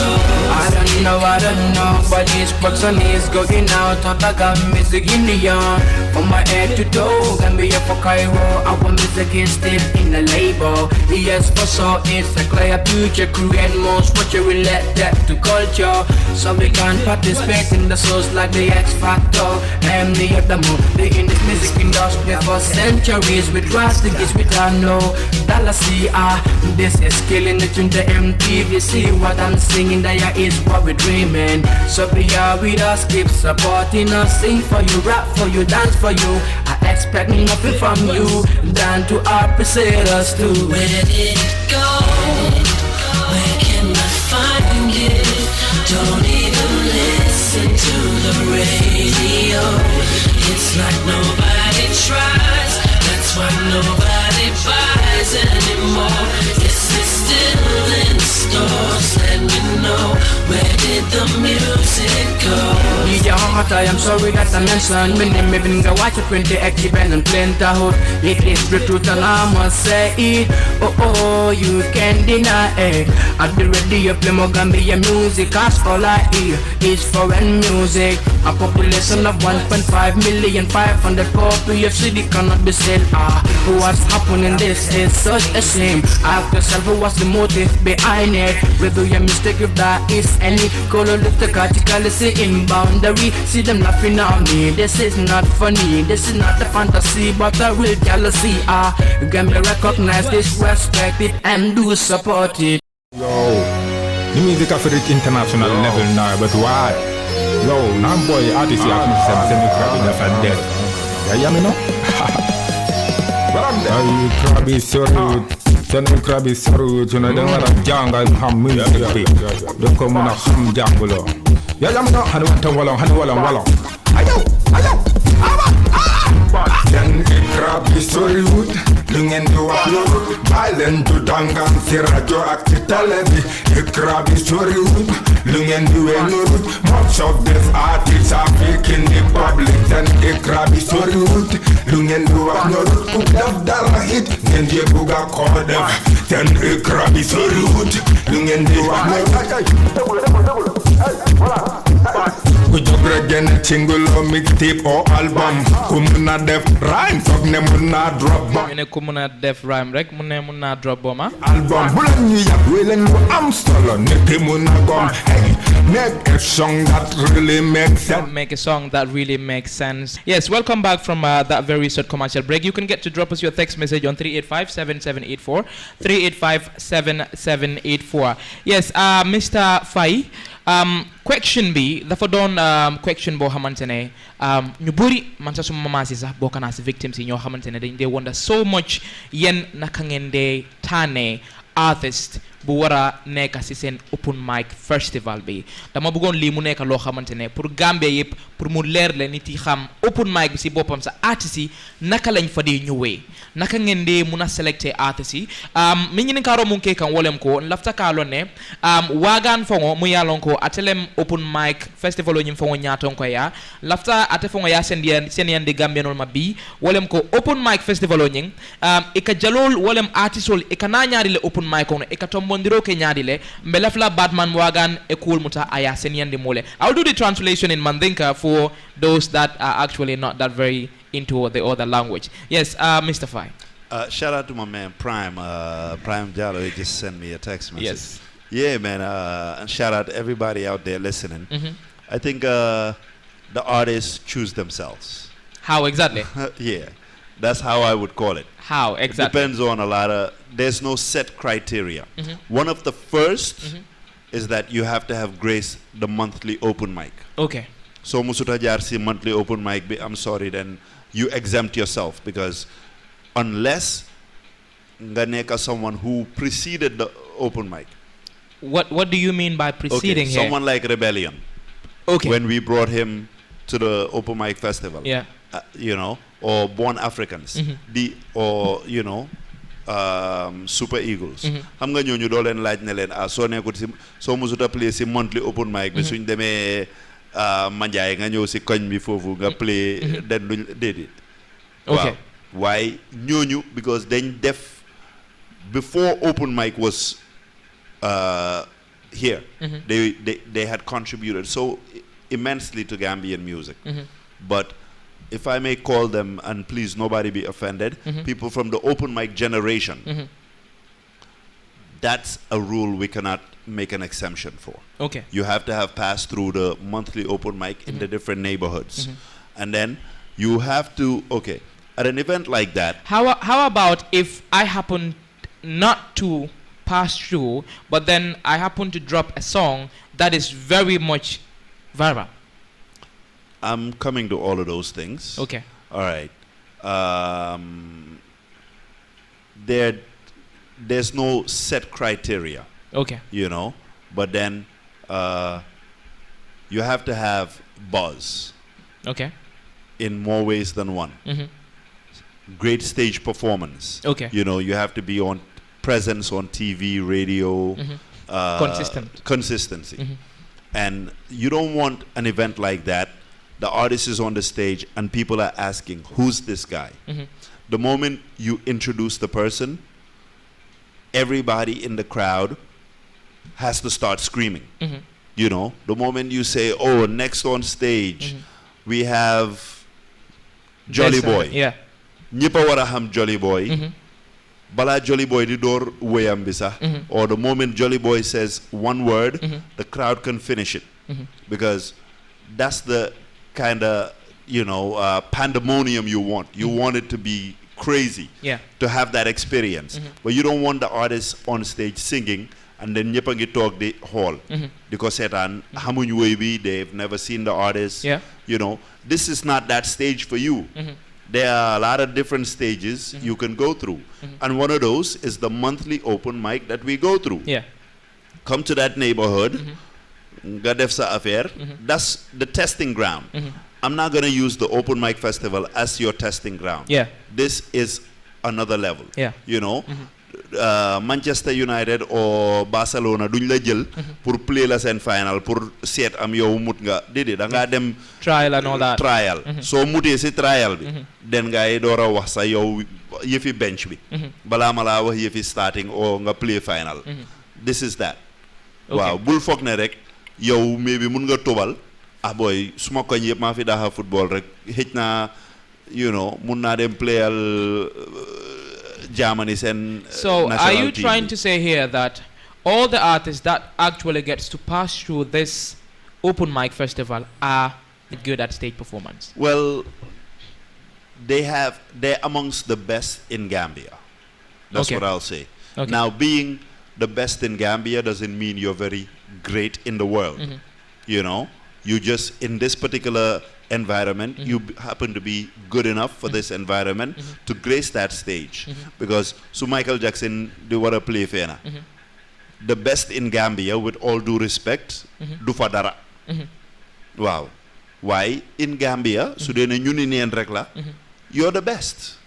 I don't know, but these bucks on knees going out. I got music in the yard, from my head to toe. Gambia for Cairo, our music is still in the label. Yes, for so it's a clear future. Create most, but you will let that to culture. So we can participate in the shows like the X Factor. And the other move, they in this music industry for centuries. We trust the kids we don't know. Dallas CR, this is killing it in the MTV. See what I'm singing, there is what we're dreaming. So be here with us, keep supporting us. Sing for you, rap for you, dance for you. I expect nothing from you than to appreciate us too. Where did it go? Where can I find it? Don't even listen to the radio. It's like nobody tries. That's why nobody buys anymore. Yes, it's still in stores. Let me know, where did the music go? I am sorry that I mentioned my name, even go watch it when they active and plenty hood. It is the truth and I must say it. Oh, you can't deny it. At the radio play more Gambian music, as all I hear is foreign music. A population of 1.5 million, 500 copies of CD cannot be said. What's happening? This is such a shame. Ask yourself what's the motive behind it. Whether you mistake if there is any color, look the categorically in boundary. See them laughing at me. This is not funny. This is not a fantasy, but a real jealousy. Gambia recognize this, respect it, and do support it. Yo, the music of the international level now, but why? Yo, now boy, artists have me semi-crabby enough and dead. Yeah, me know? Well, I'm there. You crabby, sorry. Sen crab is sorry, you know, they want a jungle ham music. Don't come on a ham jungle. Yeah, I'm not Honey. Ayo. Then a crab is so rude. Lungen to a violent to dangan, Sirajo active television. A crab is so rude. Lungen to a rude. Much of these artists are faking the public. Then a crab is so rude. Lungen to a rude. Could have done a hit. Then the buga called them. Then a crab is so rude. Lungen to a rude. Could you break any single or mixtape or album? Kumuna def rhyme, fuck ne muna drop bomb. Mune kumuna def rhyme, rek muna drop bomb, Album, bulan ni ya, welen mo am solo, neke muna gom. Hey, make a song that really makes sense. Make a song that really makes sense. Yes, welcome back from that very short commercial break. You can get to drop us your text message on 385-7784, 385-7784. Yes, Mr. Fai. Question B dafa doon question boo xamante ne ñu bëri man sa suma maman si sax bokk naa si victims yi ñoo xamante ne dañ dee wonder so much yéen naka ngeen dee tànnee artist bu war a nekk si seen open mic festival bi dama bëggoon lii mu nekk loo xamante ne pour Gambia yëpp pour mu leer la nit yi xam open mic bi si boppam sa artist yi naka lañ fa dee ñëwee naka ngeen dee mun a selecté artist yi mi ngi karo mun ke kan wolem ko lafta kalo ne Waagan fongo mu yalon ko atelem open mic festival o nyim fongo nyaton ko ya lafta ate fongo ya sen yandi Gambian ma bi wolem ko open mic festival o nying e ka jalol wolem artistol e ka na nyaari le open mic on e ka tombondiro ke nyaari le mbelafla Badman Waagan e cool muta aya sen yandi mole. I'll do the translation in Mandinka for those that are actually not that very into the other language. Yes, Mr. Fai. Shout out to my man Prime Jallo. He just sent me a text message. Yes. Yeah, man. And shout out to everybody out there listening. I think the artists choose themselves. How exactly? Yeah, that's how I would call it. How exactly? It depends on a lot of. There's no set criteria. One of the first is that you have to have graced the monthly open mic. Okay. So musuta jarsi monthly open mic. I'm sorry, then you exempt yourself because unless nga neka someone who preceded the open mic. What do you mean by preceding here? Someone like Rebellion. Okay. When we brought him to the open mic festival. Yeah. You know, or Born Africans. Super Eagles. Xam nga ñooñu doo leen laaj ne leen soo nekkut si soo musuta play si monthly open mic bi suñ demee Manjaay nga ñëw si koñ bi foofu nga play den duñ déedéet. Okay. Why ñooñu because dañ def before open mic was here. They had contributed so immensely to Gambian music. But if I may call them, and please nobody be offended, people from the open mic generation, that's a rule we cannot make an exemption for. Okay. You have to have passed through the monthly open mic in the different neighborhoods. And then you have to, at an event like that. How about if I happen not to pass through, but then I happen to drop a song that is very much viral? I'm coming to all of those things. Okay. All right. There's no set criteria. Okay. You know, but then you have to have buzz. Okay. In more ways than one. Great stage performance. Okay. You know, you have to be on presence on TV, radio. Consistency. And you don't want an event like that. The artist is on the stage and people are asking, who's this guy? The moment you introduce the person, everybody in the crowd has to start screaming. You know, the moment you say, next on stage, we have Jolly Boy. Yeah. Ñëppa wara xam Jolly Boy. Bala Jolly Boy di door wéyam bi sax. Or the moment Jolly Boy says one word, the crowd can finish it. Because that's the kind of, pandemonium you want. You want it to be crazy. Yeah. To have that experience. But you don't want the artist on stage singing and then ñëppa ngi toog di hall. Because seetaan xamuñ woy bi, they've never seen the artist. Yeah. You know, this is not that stage for you. There are a lot of different stages you can go through. And one of those is the monthly open mic that we go through. Yeah. Come to that neighborhood, nga def sa affaire. That's the testing ground. I'm not going to use the open mic festival as your testing ground. Yeah. This is another level. Yeah. You know, Manchester United or Barcelona duñ la jël pour play la seen final pour seet am yow mut nga déedéet da ngaa dem trial and all that. trial soo mutee si trial bi den ngay door a wax sa yow yëfi bench bi balaa ma laa wax yëfi starting or nga play final. This is that. Waaw bul foog ne rek yow maybe mun nga tobal boy suma koñ yëpp maa fi daaxa football rek xëj naa you know mun naa dem playal Germany and so are you team. trying to say here that all the artists that actually gets to pass through this open mic festival are good at stage performance? Well, they're amongst the best in Gambia. That's what I'll say. Now, being the best in Gambia doesn't mean you're very great in the world. You know, you just in this particular environment, you happen to be good enough for this environment to grace that stage. Because so Michael Jackson, they were a play fair. The best in Gambia, with all due respect, do fadara. Wow. Why? In Gambia, so you're the best.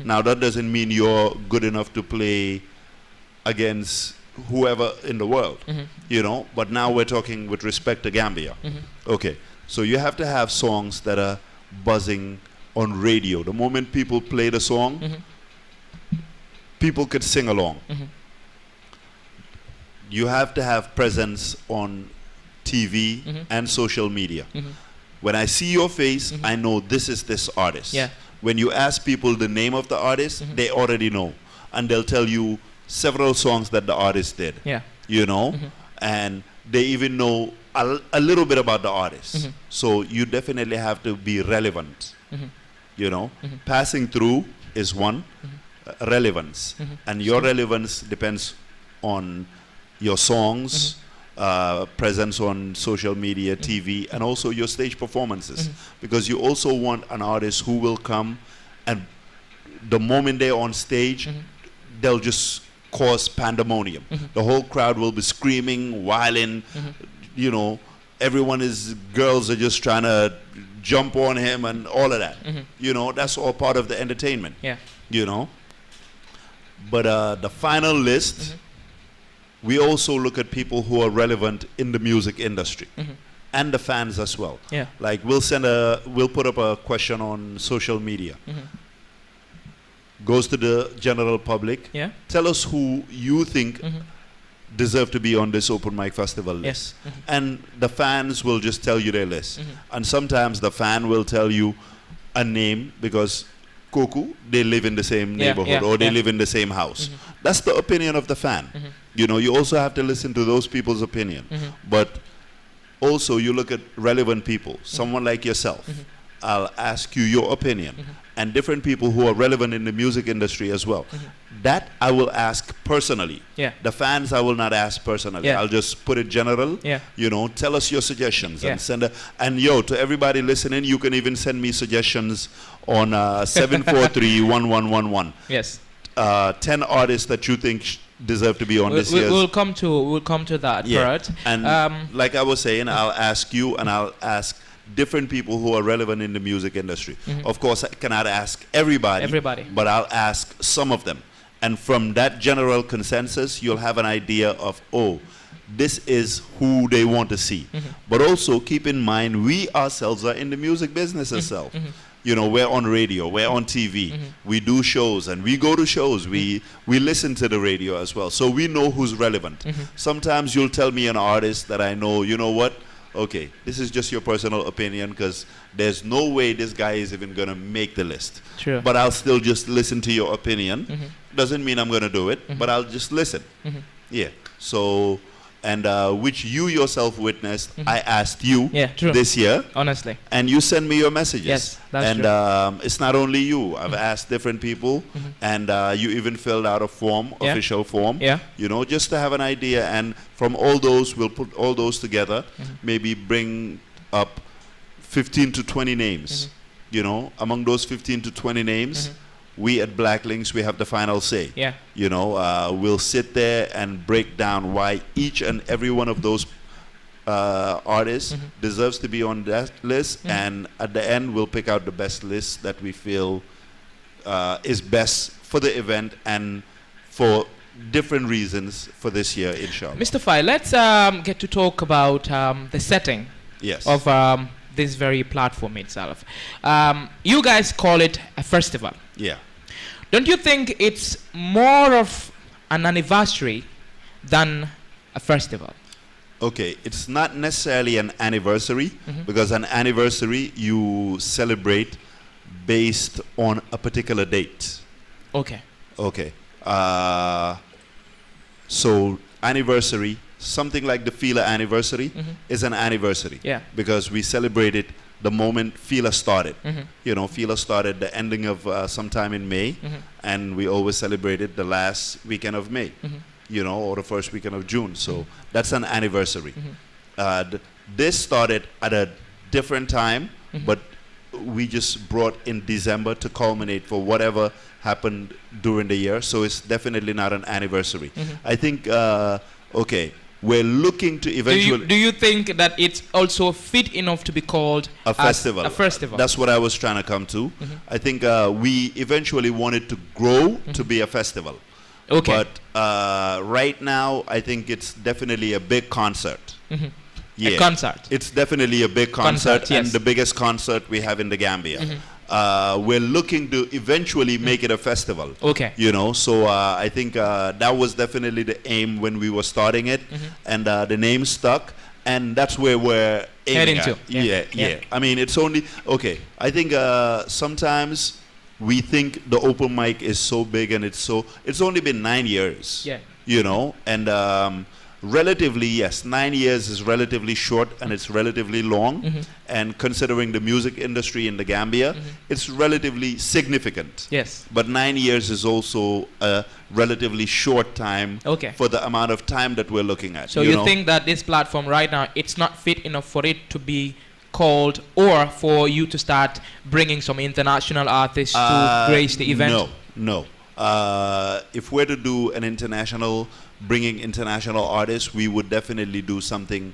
Now that doesn't mean you're good enough to play against whoever in the world, you know, but now we're talking with respect to Gambia. Okay. So you have to have songs that are buzzing on radio. The moment people play the song, people could sing along. You have to have presence on TV and social media. When I see your face, I know this is this artist. Yeah. When you ask people the name of the artist, they already know. And they'll tell you several songs that the artist did. Yeah. You know? And they even know a little bit about the artist. So you definitely have to be relevant. You know? Passing through is one. Relevance. And your relevance depends on your songs, presence on social media, TV, and also your stage performances. Because you also want an artist who will come and the moment they're on stage, they'll just cause pandemonium. The whole crowd will be screaming, whiling, you know, girls are just trying to jump on him and all of that. You know, that's all part of the entertainment. Yeah. You know? But the final list, we also look at people who are relevant in the music industry. And the fans as well. Yeah. Like we'll put up a question on social media. Goes to the general public. Yeah. Tell us who you think deserve to be on this open mic festival list. And the fans will just tell you their list. And sometimes the fan will tell you a name because Koku, they live in the same neighborhood or they live in the same house. That's the opinion of the fan. You know, you also have to listen to those people's opinion. But also you look at relevant people, someone like yourself. I'll ask you your opinion. And different people who are relevant in the music industry as well. That I will ask personally. Yeah. The fans I will not ask personally. Yeah. I'll just put it general. Yeah. You know, tell us your suggestions Yeah. and send and to everybody listening, you can even send me suggestions on 743-1111. Yes. 10 artists that you think deserve to be on this year's. We'll come to that part. And like I was saying, I'll ask you and I'll ask different people who are relevant in the music industry. Of course, I cannot ask everybody, but I'll ask some of them. And from that general consensus, you'll have an idea of, this is who they want to see. But also keep in mind, we ourselves are in the music business itself. You know, we're on radio, we're on TV, we do shows, and we go to shows, we listen to the radio as well. So we know who's relevant. Sometimes you'll tell me an artist that I know, you know what, okay, this is just your personal opinion because there's no way this guy is even going to make the list. True. But I'll still just listen to your opinion. Doesn't mean I'm going to do it, but I'll just listen. Yeah. So, and which you yourself witnessed, I asked you this year. Honestly. And you send me your messages. Yes, that's and true. It's not only you. I've asked different people, and you even filled out a form, official form. Yeah. You know, just to have an idea. And from all those, we'll put all those together. Maybe bring up 15 to 20 names. you know, among those 15 to 20 names, we at Black Links, we have the final say. Yeah. You know, we'll sit there and break down why each and every one of those artists deserves to be on that list, and at the end we'll pick out the best list that we feel is best for the event and for different reasons for this year, inshallah. Mr. Fai, let's get to talk about the setting of this very platform itself. You guys call it a festival. Yeah. Don't you think it's more of an anniversary than a festival? Okay, it's not necessarily an anniversary, because an anniversary you celebrate based on a particular date. Okay. Okay. So anniversary, something like the Fila anniversary is an anniversary. Yeah. Because we celebrate it the moment Fila started. You know, Fila started the ending of sometime in May, and we always celebrated the last weekend of May. You know, or the first weekend of June. So that's an anniversary. This started at a different time, but we just brought in December to culminate for whatever happened during the year. So it's definitely not an anniversary. I think, okay, we're looking to eventually... Do you think that it's also fit enough to be called a festival? A festival. That's what I was trying to come to. I think we eventually wanted to grow to be a festival. Okay. But right now, I think it's definitely a big concert. Yeah. A concert. It's definitely a big concert, and yes. the biggest concert we have in the Gambia. We're looking to eventually make it a festival. Okay. You know, so I think that was definitely the aim when we were starting it, and the name stuck, and that's where we're aiming Heading at. to. Yeah. I mean, it's only okay. I think sometimes we think the open mic is so big, and it's only been 9 years. Yeah. You know, and relatively, yes, 9 years is relatively short, and it's relatively long. And considering the music industry in the Gambia, it's relatively significant. Yes. But 9 years is also a relatively short time for the amount of time that we're looking at. So you think that this platform right now, it's not fit enough for it to be called, or for you to start bringing some international artists to grace the event? No. If we're to do an international, bringing international artists, we would definitely do something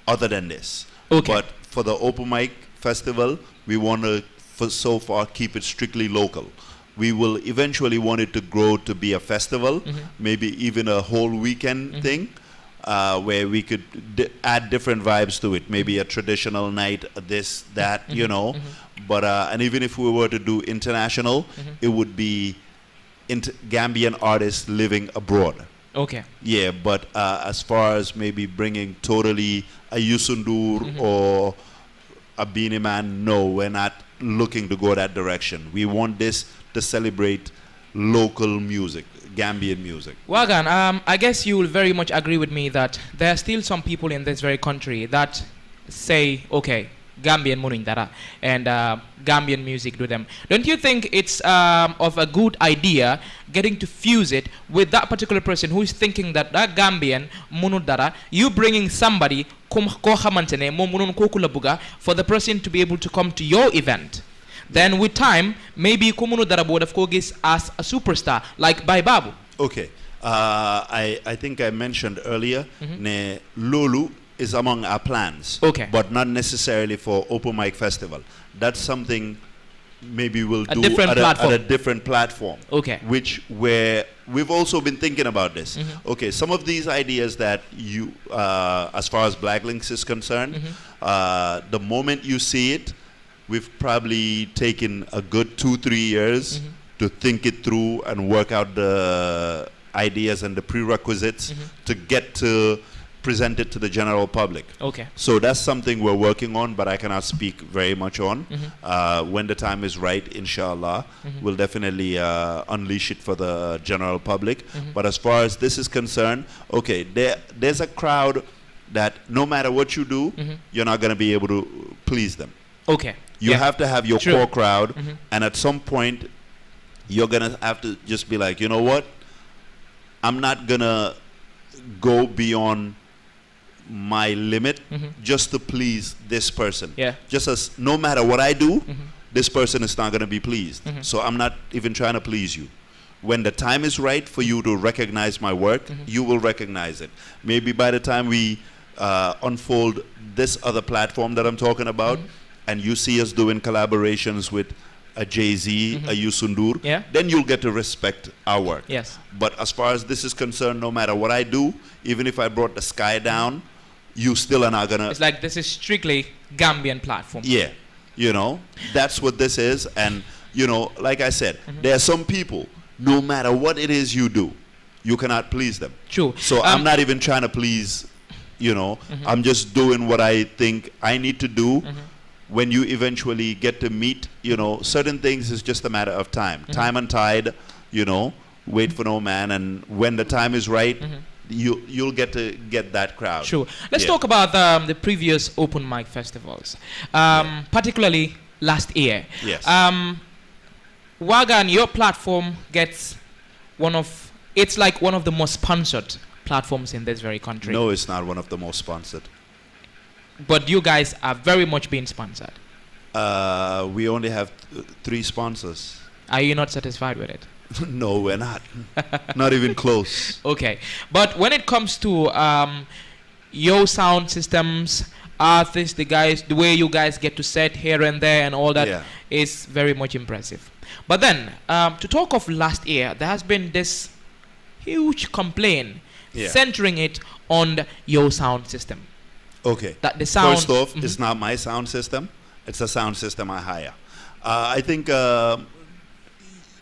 other than this. Okay. But for the open mic festival, we want to, for so far, keep it strictly local. We will eventually want it to grow to be a festival, maybe even a whole weekend thing. Where we could add different vibes to it, maybe a traditional night, this, that, you know. But and even if we were to do international, it would be Gambian artists living abroad. Okay. Yeah, but as far as maybe bringing totally a Yusundur or a Beanie Man, no, we're not looking to go that direction. We want this to celebrate local music, Gambian music. Waagan, I guess you will very much agree with me that there are still some people in this very country that say, okay, Gambian Munindara and Gambian music to them. Don't you think it's of a good idea getting to fuse it with that particular person who is thinking that Gambian Munudara, you bringing somebody for the person to be able to come to your event? Then with time, maybe Kumuno Darabo of Kogis as a superstar, like Bai Babu. Okay. I think I mentioned earlier, ne Lulu is among our plans. Okay. But not necessarily for Open Mic Festival. That's something maybe we'll do different at a different platform. Okay. Which where we've also been thinking about this. Okay, some of these ideas that you, as far as Black Links is concerned, the moment you see it, we've probably taken a good 2-3 years to think it through and work out the ideas and the prerequisites to get to present it to the general public. Okay. So that's something we're working on, but I cannot speak very much on. When the time is right, inshallah, we'll definitely unleash it for the general public. But as far as this is concerned, okay, there's a crowd that no matter what you do, you're not going to be able to please them. Okay. You have to have your True. core crowd, and at some point, you're going to have to just be like, you know what? I'm not going to go beyond my limit just to please this person. Yeah. Just as no matter what I do, this person is not going to be pleased. So I'm not even trying to please you. When the time is right for you to recognize my work, you will recognize it. Maybe by the time we unfold this other platform that I'm talking about, and you see us doing collaborations with a Jay-Z, a Yusundur, then you'll get to respect our work. Yes. But as far as this is concerned, no matter what I do, even if I brought the sky down, you still are not gonna. It's like this is strictly Gambian platform. Yeah, you know, that's what this is. And you know, like I said, there are some people, no matter what it is you do, you cannot please them. True. So I'm not even trying to please, you know, I'm just doing what I think I need to do. When you eventually get to meet, you know, certain things is just a matter of time. Time and tide, you know, wait for no man. And when the time is right, you'll get to get that crowd. Sure. Let's talk about the previous open mic festivals, particularly last year. Yes. Waagan, your platform gets it's like one of the most sponsored platforms in this very country. No, it's not one of the most sponsored. But you guys are very much being sponsored. We only have 3 sponsors. Are you not satisfied with it? No, we're not. Not even close. Okay. But when it comes to your sound systems, artists, the way you guys get to set here and there and all that is very much impressive. But then, to talk of last year, there has been this huge complaint centering it on your sound system. Okay. That the sound. First off, it's not my sound system. It's a sound system I hire. I think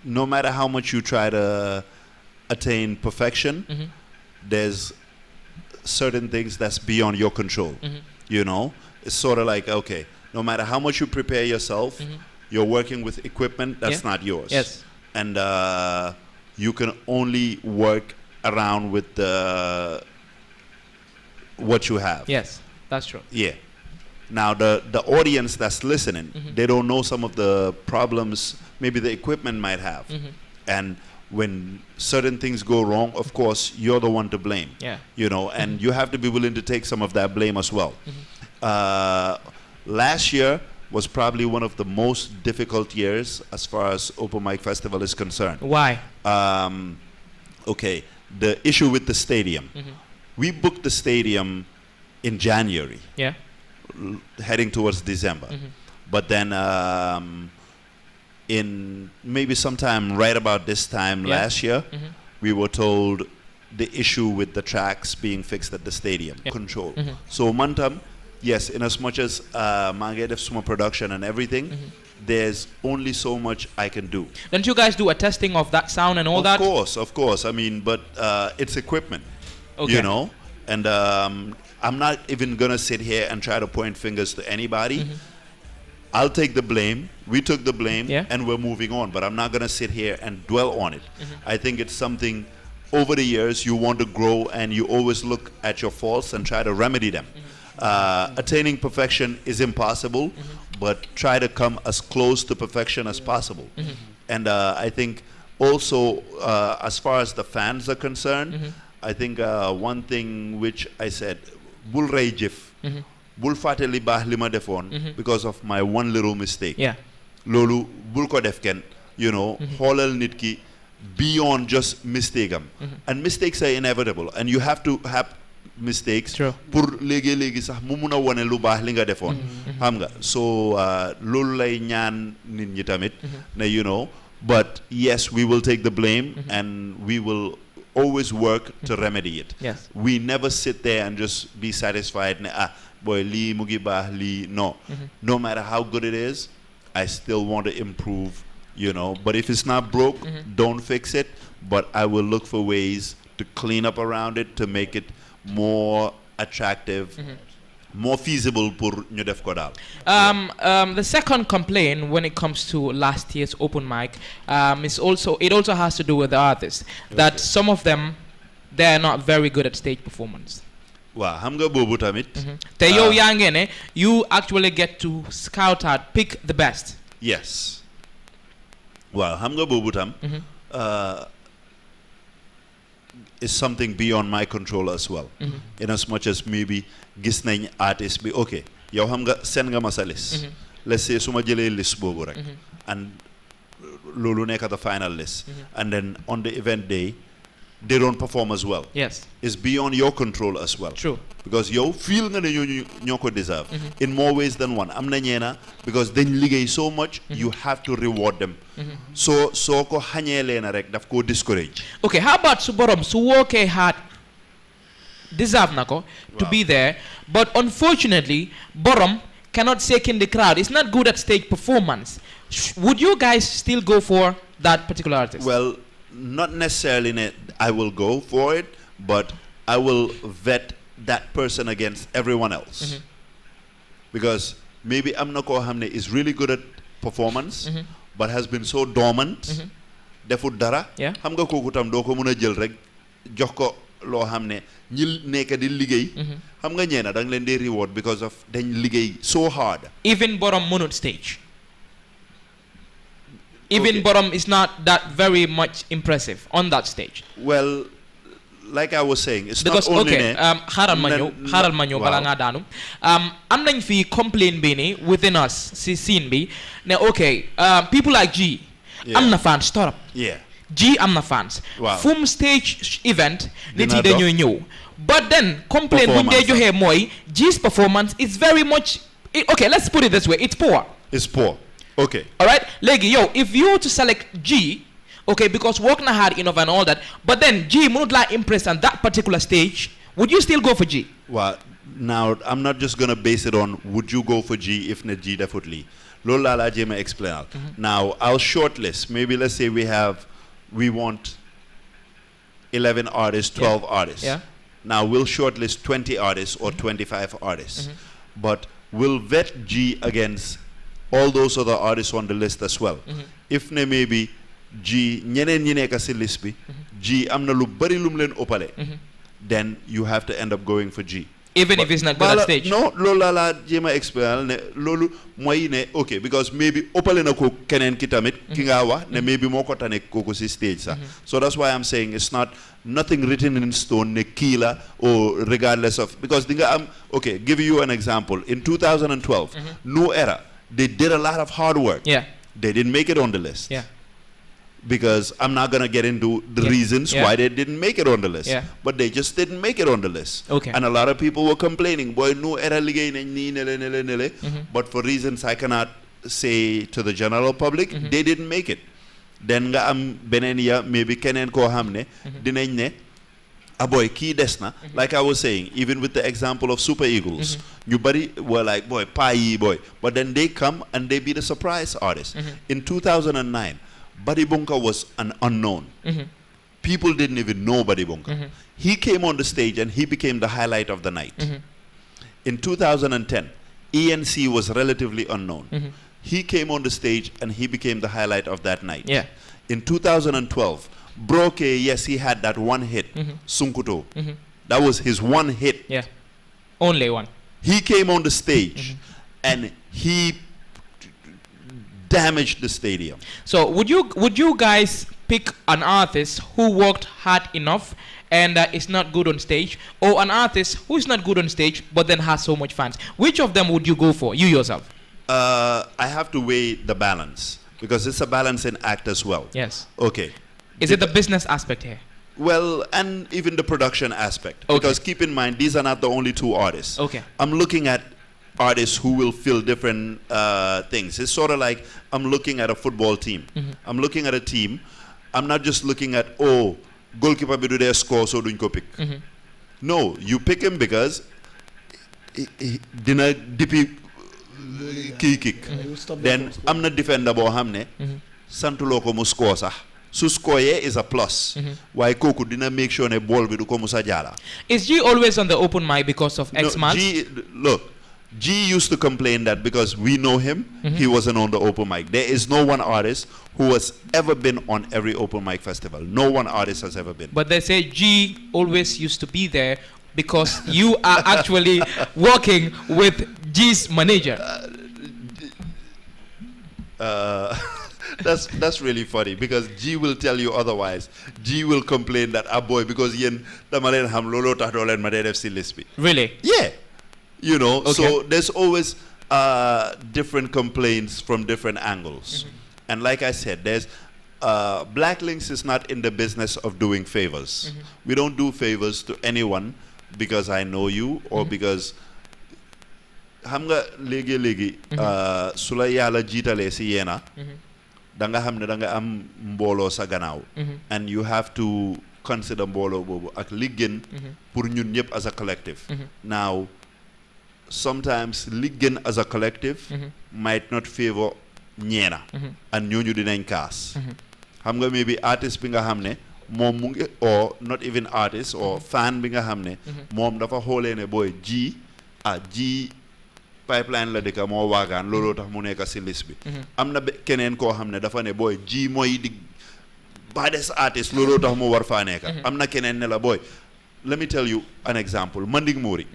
no matter how much you try to attain perfection, there's certain things that's beyond your control. You know, it's sort of like, okay, no matter how much you prepare yourself, you're working with equipment that's not yours. Yes. And you can only work around with what you have. Yes, that's true. Yeah. Now the audience that's listening, they don't know some of the problems maybe the equipment might have. And when certain things go wrong, of course, you're the one to blame. Yeah. You know, and you have to be willing to take some of that blame as well. Last year was probably one of the most difficult years as far as Open Mic Festival is concerned. Why? Okay, the issue with the stadium. We booked the stadium in January. Yeah. Heading towards December. But then in maybe sometime right about this time last year, we were told the issue with the tracks being fixed at the stadium. Control. So Mantam, yes, in as much as Mangedef Suma production and everything, there's only so much I can do. Don't you guys do a testing of that sound and all that? Of course. I mean, but it's equipment. Okay. You know? And I'm not even going to sit here and try to point fingers to anybody. I'll take the blame. We took the blame and we're moving on. But I'm not going to sit here and dwell on it. I think it's something over the years you want to grow and you always look at your faults and try to remedy them. Attaining perfection is impossible, but try to come as close to perfection as possible. And I think also as far as the fans are concerned, I think one thing which I said, bul ray jëf, bul fateli bah lima defon because of my one little mistake. Yeah. Lolu bul ko def ken, you know, holal nit ki beyond just mistake am. And mistakes are inevitable and you have to have mistakes pour léegi sax mu mun a wone lu baax li nga defoon xam nga so loolu lay ñaan nit ñi tamit ne you know but yes we will take the blame and we will always work to remedy it. Yes. We never sit there and just be satisfied ne boy lii mu ngi baax lii no matter how good it is I still want to improve, you know, but if it's not broke don't fix it, but I will look for ways to clean up around it to make it more attractive, more feasible pour ñu def ko dal. The second complaint when it comes to last year's open mic is also has to do with the artists that some of them they are not very good at stage performance. Waaw xam nga boobu tamit. Te yow yaa ngi ne you actually get to scout out, pick the best. Yes. Waaw xam nga boobu tam. Is something beyond my control as well. In as much as maybe gis nañ artist bi okay yow xam nga send nga ma sa list let's say suma jëlee list boobu rek and loolu nekk the final list and then on the event day they don't perform as well. Yes. It's beyond your control as well. True. Because yow feel nga ne ñoo ko deserve in more ways than one. Am na ñeena because dañ liggéey so much you have to reward them. So ko xañee leena rek daf ko discourage. Okay, how about su borom su workee hard deserve na ko to be there, but unfortunately borom cannot shake in the crowd. It's not good at stage performance. Would you guys still go for that particular artist? Well, not necessarily I will go for it, but I will vet that person against everyone else. Because maybe Amna ko hamne is really good at performance, but has been so dormant. Defut dara. Yeah. Xam nga koku tam do ko mëna jël rek jox ko lo xamne ñi nekk di liggéey. Xam nga ñeena dang leen di reward because of dañ liggéey so hard. Even borom mënut stage. Even Borom is not that very much impressive on that stage. Well, like I was saying, it's because not only xaaral ma ñëw bala nga daanu am nañ fi complain bi ni within us si scene bi ne people like G am na fans torop. Yeah. G am na fans. Wow. Fum stage event nit yi dañuy ñëw. But then complain buñ dee joxe mooy G's performance is very much let's put it this way, it's poor. It's poor. Okay. All right. Legi, if you were to select G, because work na hard enough and all that, but then G would like impress on that particular stage, would you still go for G? Well, now I'm not just gonna base it on would you go for G if not G definitely. Lola la Jema explain. Now I'll shortlist. Maybe let's say we want 11 artists, 12 artists. Yeah. Now we'll shortlist 20 artists or 25 artists, but we'll vet G against all those other artists on the list as well. If ne maybe G ñeneen ñi nekk ci list bi G am na lu bari lum leen opale, then you have to end up going for G. Even if it's not good at stage. No, loolu la jéema explain ne loolu mooy ne because maybe opale na ko keneen ki tamit ki nga wax ne maybe moo ko tane kooku ci stage sax. So that's why I'm saying it's not nothing written in stone ne kii la or regardless of, because di nga am give you an example. In 2012 New Era, they did a lot of hard work. Yeah. They didn't make it on the list. Yeah. Because I'm not going to get into the reasons why they didn't make it on the list. Yeah. But they just didn't make it on the list. Okay. And a lot of people were complaining, boy, no era ligay nañ nii nele nele nele. But for reasons I cannot say to the general public, they didn't make it. Then nga am beneen ya maybe keneen koo xam ne dinañ ne boy, key desna. Like I was saying, even with the example of Super Eagles, you buddy were like, boy, boy. But then they come and they be the surprise artist. In 2009, Buddy Bunka was an unknown. People didn't even know Buddy Bunka. He came on the stage and he became the highlight of the night. In 2010, ENC was relatively unknown. He came on the stage and he became the highlight of that night. Yeah. In 2012, Broke, yes, he had that one hit, Sunkuto. That was his one hit. Yeah. Only one. He came on the stage and he damaged the stadium. So would you guys pick an artist who worked hard enough and is not good on stage, or an artist who is not good on stage but then has so much fans? Which of them would you go for, you yourself? I have to weigh the balance because it's a balancing act as well. Yes. Okay. Is it the business aspect here? Well, and even the production aspect. Okay. Because keep in mind, these are not the only two artists. Okay. I'm looking at artists who will fill different things. It's sort of like I'm looking at a football team. I'm looking at a team. I'm not just looking at, goalkeeper be do their score, so duñ ko pick. No, you pick him because dina dipi key kick. Then I'm not defender bo hamne santulo ko mu score sax. Su score is a plus. Why koku dina make sure ne ball bi du ko musa jala. Is G always on the open mic because of X No, months? G used to complain that because we know him, he wasn't on the open mic. There is no one artist who has ever been on every open mic festival. No one artist has ever been. But they say G always used to be there because you are actually working with G's manager. That's really funny because G will tell you otherwise. G will complain that boy because yen damalen ham lolo tax dolen ma def ci list bi. Really? Yeah. You know, Okay. so there's always different complaints from different angles. And like I said, there's Black Links is not in the business of doing favors. We don't do favors to anyone because I know you or because xam nga léegi su la yàlla jiitalee si yéena da nga xam ne da nga am mbooloo sa gannaaw and you have to consider mbooloo boobu ak li gën pour ñun ñëpp as a collective. Now sometimes li gën as a collective might not favor ñeena and ñooñu dinañ kaas xam nga maybe artist bi nga xam ne moom mu ngi or not even artist or fan bi nga xam ne moom dafa xoolee ne booy ji pipeline la dëkka moo waagaan looloo tax mu nekk si liste bi am na keneen koo xam ne dafa ne booy ji mooy di baddest artist looloo tax mu war faa nekka am na keneen ne la booy let me tell you an example Manding Mori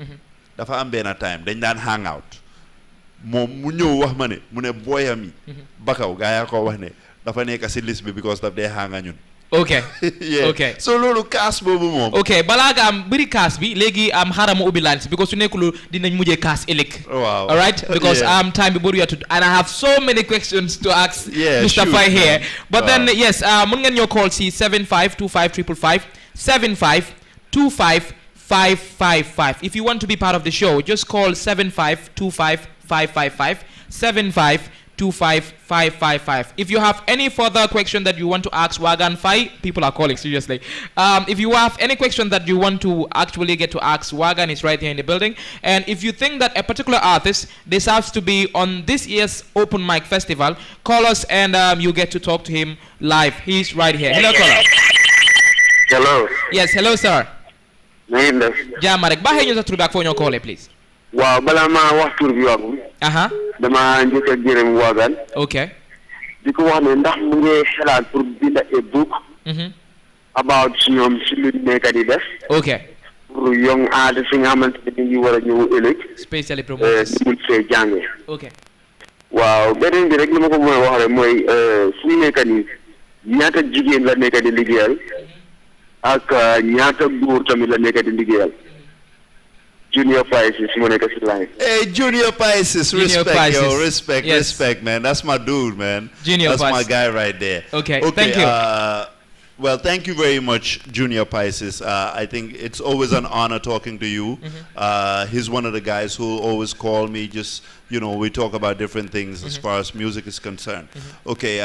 dafa am benn time dañ daan hang out moom mu ñëw wax ma ne mu ne booyam yi bakaw gaa yaa ko wax ne dafa nekk si liste bi because daf dee hanga ñun. Okay. Yeah. Okay. So loolu kaas boobu moom. Okay, balaa nga am bëri kaas bi léegi am xaaral ma ubbi lines because su nekkul dinañ mujjee kaas ëllëg. Wow. All right? Because time bi bëri ya tudd and I have so many questions to ask Mr. Shoot, Faye here. But wow. then yes, mun ngeen ñoo call si 752555 7525555. If you want to be part of the show, just call 7525555 7525555. If you have any further question that you want to ask Waagan Faye, people are calling seriously. If you have any question that you want to actually get to ask, Waagan is right here in the building. And if you think that a particular artist deserves to be on this year's open mic festival, call us and you get to talk to him live. He's right here. Hello, caller. Hello. Yes, hello, sir. Jamarek, bahe ñu sa tur bi ak foo ñoo call please. Waaw bala ma wax tur bi wax dama njëkk a gërëm Waagan. Okay. di ko wax ne ndax mu ngi xalaat pour bind a book about ñoom si lu nekk di def. Okay. pour young artist yi nga xamante ne ñu ngi war a ñëw ëllëg. Spécially promoters. mun see jànge. Okay. waaw beneen bi rek li ma ko mën a wax rek mooy suñu nekk nii ñaata jigéen la nekk di liggéeyal ak ñaata góor tamit la nekk di liggéeyal. Junior Pisces, mu nekk si line. Hey, Junior Pisces, respect, Pisces. yo, respect, Yes. respect, man. That's my dude, man. Junior That's Pisces. my guy right there. Okay, thank you. Well, thank you very much, Junior Pisces. I think it's always an honor talking to you. He's one of the guys who always call me. Just we talk about different things as far as music is concerned. Okay,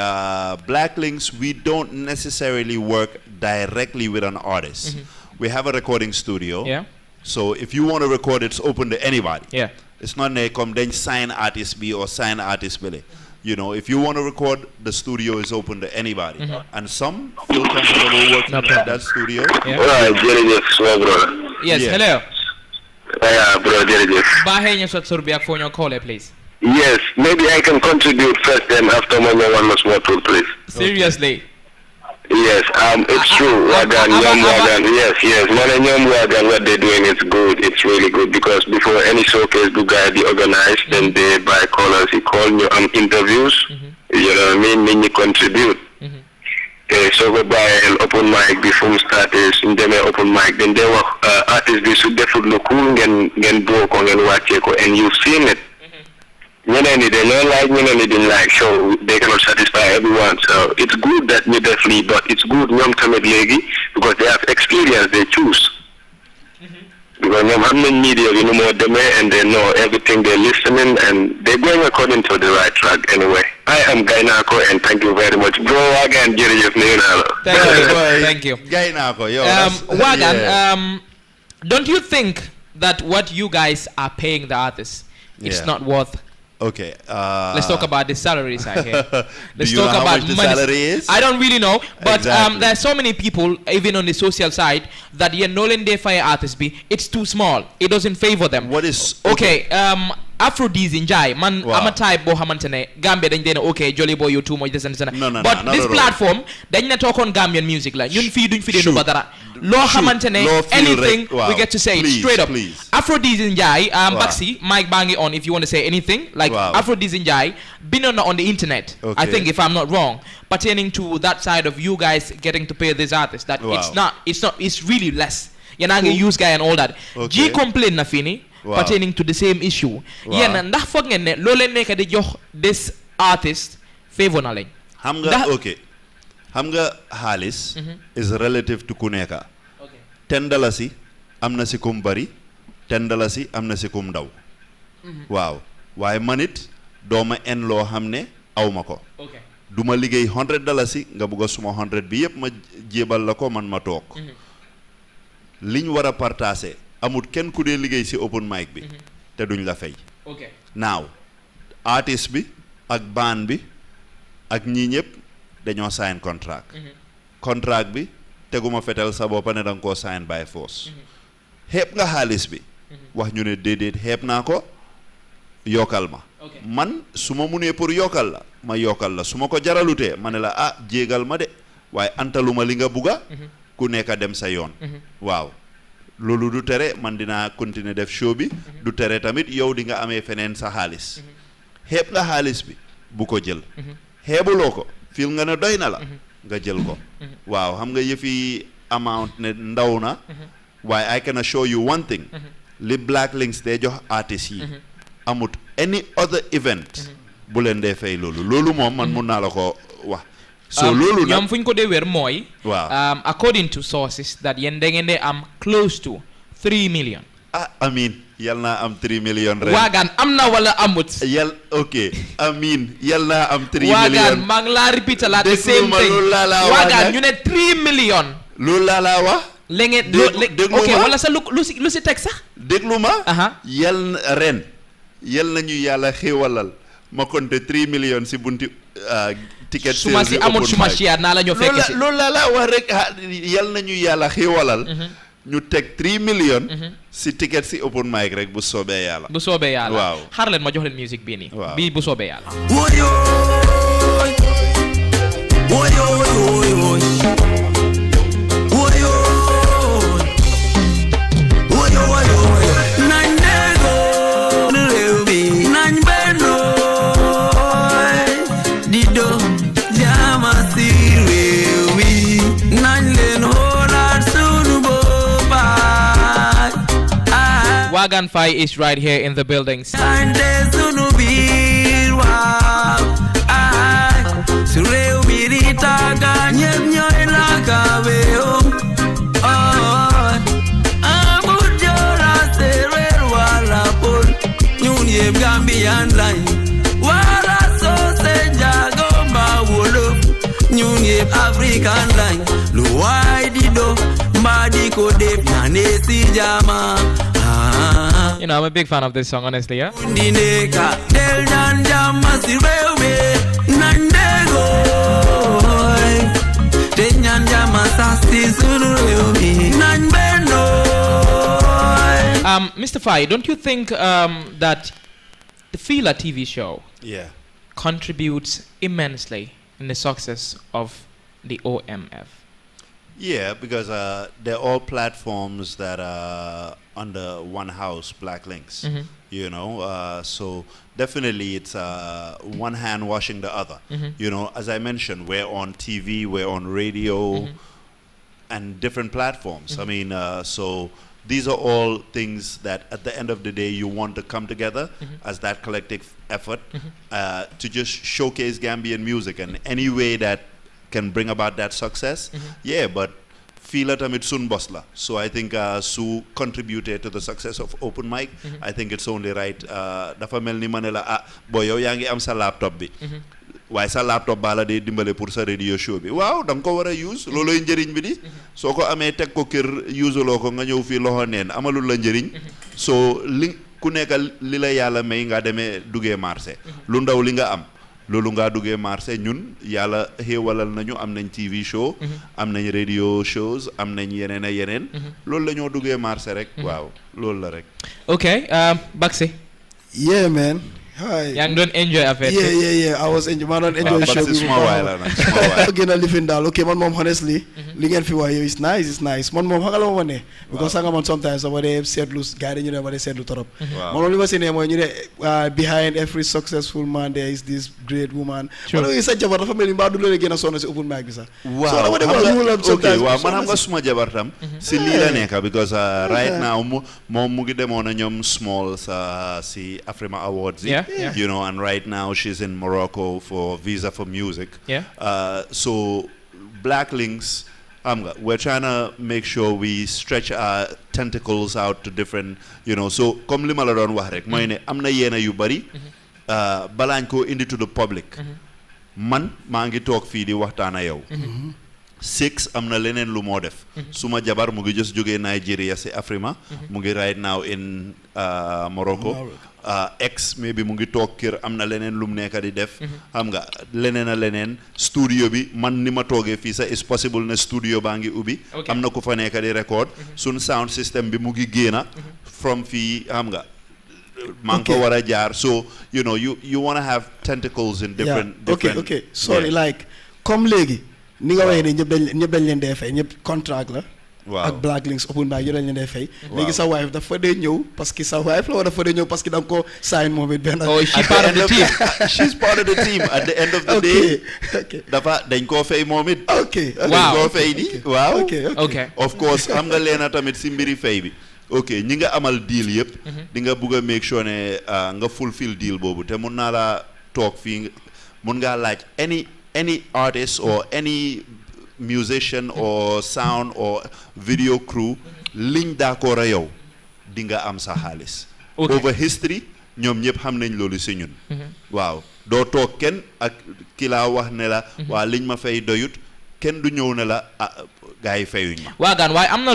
Black Links, we don't necessarily work directly with an artist. We have a recording studio. Yeah. So if you want to record, it's open to anybody. Yeah. It's not they come then sign artist B or sign artist B. If you want to record, the studio is open to anybody. And some feel comfortable working at that studio. Yeah. Alright, jërëjëf my brother. Yes, Yeah. hello. Yeah, bro, jërëjëf. Bahe ñu sa tur bi ak foo ñoo call please. Yes, maybe I can contribute first, then after my one more small tool, please. Seriously. Yes, it's true. Waagan, yes. Waagan, what they're doing is good. It's really good because before any showcase do guy be organized, then they buy callers, he call you interviews. You know what I mean? Then you contribute. So go buy an open mic before starters, and then open mic. Then they were artists they should definitely cool and broke on and watch it, and you've seen it. They don't like, so they cannot satisfy everyone. So it's good that you definitely, but it's good young comedy lady because they have experience, they choose. Because they have no media, more them and they know everything they're listening and they're going according to the right track anyway. I am Gainako and thank you very much. Bro, Waagan, Thank you. Gainako, yo. Waagan, don't you think that what you guys are paying the artists, it's not worth? Okay. Let's talk about the salary side here. Let's Do you talk know how about much the money. salary is? I don't really know, but Exactly. there are so many people, even on the social side, that Nolan Day Fire artists be it's too small. It doesn't favor them. What is Okay, Aphrodis in Jai, man, Wow. I'm a type Bohamantane, Gambia, then okay, Jolly Boy, you too much, this and this. No, But not this at all. platform, then you talk on Gambian music, like, you feed no Shoot. badara. Law Hamantane, Law feel anything, right. Wow. we get to say it Please, straight up. please. Aphrodis in Jai, Wow. Baxi, Mike Bangi on if you want to say anything, like Wow. Aphrodis in Jai, been on the internet, I Okay. think, if I'm not wrong, pertaining to that side of you guys getting to pay these artists, that Wow. it's really less. You're not going to use guy and all that. Okay. G complain na fini. pertaining to the same issue. Yéen ndax foog ngeen ne loo leen nekk di jox this artist favor na lañ. xam nga xam nga xaalis is relative to ku nekka. $10 am na si kum bari $10 am na si kum ndaw. waaw waaye man it dooma en loo xam ne aw ma ko. du ma liggéey $100 nga bugg a suma 100 bi yëpp ma jébal la ko man ma toog. liñ war a partager amut kenn ku dee liggéey si open mic bi. te duñ la fay. naaw artiste bi ak band bi ak ñii ñëpp dañoo sign contract. contract bi teguma fetel sa boppa ne danga koo sign by force. xeeb nga xaalis bi. wax ñu ne déedéet xeeb naa ko yokkal ma. man su ma munee pour yokkal la ma yokkal la su ma ko jaralutee ma ne la jéegal ma de waaye antaluma li nga bugga ku nekk dem sa yoon. waaw loolu du tere man dinaa continuer def show bi. du tere tamit yow di nga amee feneen sa xaalis. xeeb nga xaalis bi bu ko jël. xeebuloo ko fil nga ne doy na la. nga jël ko. waaw xam nga yëfi amount ne ndaw na. waaye I can assure you one thing. li Black Links day jox artistes yi. amut any other event. bu leen dee fay loolu moom man mun naa la ko wax. so loolu nag ñoom fu ñu ko dee wér mooy. waaw according to sources that yéen da ngeen dee am close to 3 million. amiin yal naa am 3 million ren. Waagan am na wala amut. amiin yal naa am 3 million. Waagan maa ngi laa repeat la the same thing. Waagan ñu ne 3 million. loolu laa laa wax. ok wala sa lu si teg sax. déglu ma. ren yal nañu yàlla xéewalal ma compter 3 million si bunti ticket sales. suma si amut suma siyaat naa la ñoo fekk si. loolu laa la wax rek yal nañu yàlla xéewalal. ñu teg 3 million. si ticket si open mic rek bu soobee yàlla. bu soobee yàlla waaw xaar leen ma jox leen musique bii nii. waaw bii bu soobee yàlla. Waagan Fai is right here in the buildings. Gambian line. Wala so se jago ma wolo. Nyunye African line. Luwai dido mbadi ko def na nesi jama. You know, I'm a big fan of this song, honestly, yeah? Mr. Fai, don't you think that the Fila TV show contributes immensely in the success of the OMF? Yeah, because they're all platforms that are under one house, Black Links. You know, so definitely it's one hand washing the other. You know, as I mentioned, we're on TV, we're on radio, and different platforms. I mean, so these are all things that at the end of the day you want to come together as that collective effort to just showcase Gambian music in any way that can bring about that success. Yeah, but Fila tamit sun boss la. So I think Sue contributed to the success of open mic. I think it's only right. Dafa melni manela boy yow yaangi am sa laptop bi. Waaye sa laptop bala day dimbale pour sa radio show bi. Waaw dang ko wara use loloy njëriñ bi di. Soko amé tek ko kër use lo ko nga ñëw fi loxo neen amalul la njëriñ. So li ku nekk li la yàlla may nga demee duggee marché. Lu ndaw li nga am. loolu ngaa duggee marché ñun yàlla xéewalal nañu am nañ TV show am nañ radio shows am nañ yeneen a yeneen loolu la ñoo duggee marché rek waaw loolu la rek okay Baxi yeah man hi yaa ngi doon enjoy affaire yeah I was enjoy maa doon enjoy show bi suma waay la nag suma waay gën a lifin daal okay man moom honestly li ngeen fi wax yow is nice man moom xam nga la ma ne because nga man sometimes sama dee seetlu gars yi ñu ne ma dee seetlu trop man moom li ma si ne mooy ñu ne behind every successful man there is this great woman wala sa jabar dafa mel ni mbaa du la gën a sonn si open mic bi sax waaw man xam nga suma jabar tam si lii la nekk because right now moom mu ngi demoon a ñoom small si Afrima Awards you know, and right now she's in Morocco for visa for music so Black Links we're trying to make sure we stretch our tentacles out to different, you know, so comme li ma la doon wax rek mooy ne am na yéena yu bari balaañ ko indi to the public man maa ngi toog fii di waxtaan ak yow Six am na leneen lu moo def suma jabar mu ngi just jógee Nigeria si Afrima mu ngi right now in Morocco ex maybe mu ngi toog kër am na leneen lu mu nekk di def xam nga leneen a leneen studio bi man ni ma toogee fii sax is possible ne studio baa ngi ubbi am na ku fa nekk di record sun sound system bi mu ngi génna from fii xam nga maa ngi ko war a jaar so you know you want to have tentacles in different okay sorry like comme léegi ni nga waxee ne ñëpp dañ leen dee fay ñëpp contract la ak Black Links open mic yu dañ leen dee fay léegi sa wife dafa dee ñëw parce que sa wife la wala dafa dee ñëw parce que da nga ko sign moom it benn she's part of the team she's part of the team at the end of the day dafa dañ koo fay moom it dañ koo fay di waaw of course am nga leena tamit si mbiri fay bi ñi nga amal deal yëpp di nga bugg a make sure ne nga fulfill deal boobu te mun naa la toog fii mun ngaa laaj any artist or any musician or sound or video crew liñ d'accord a yow di nga am sa xaalis over history ñoom ñëpp xam nañ loolu si ñun waaw doo toog kenn ak ki laa wax ne la waa liñ ma fay doyut kenn du ñëw ne la gars yi fayuñ ma Waagan waaye am na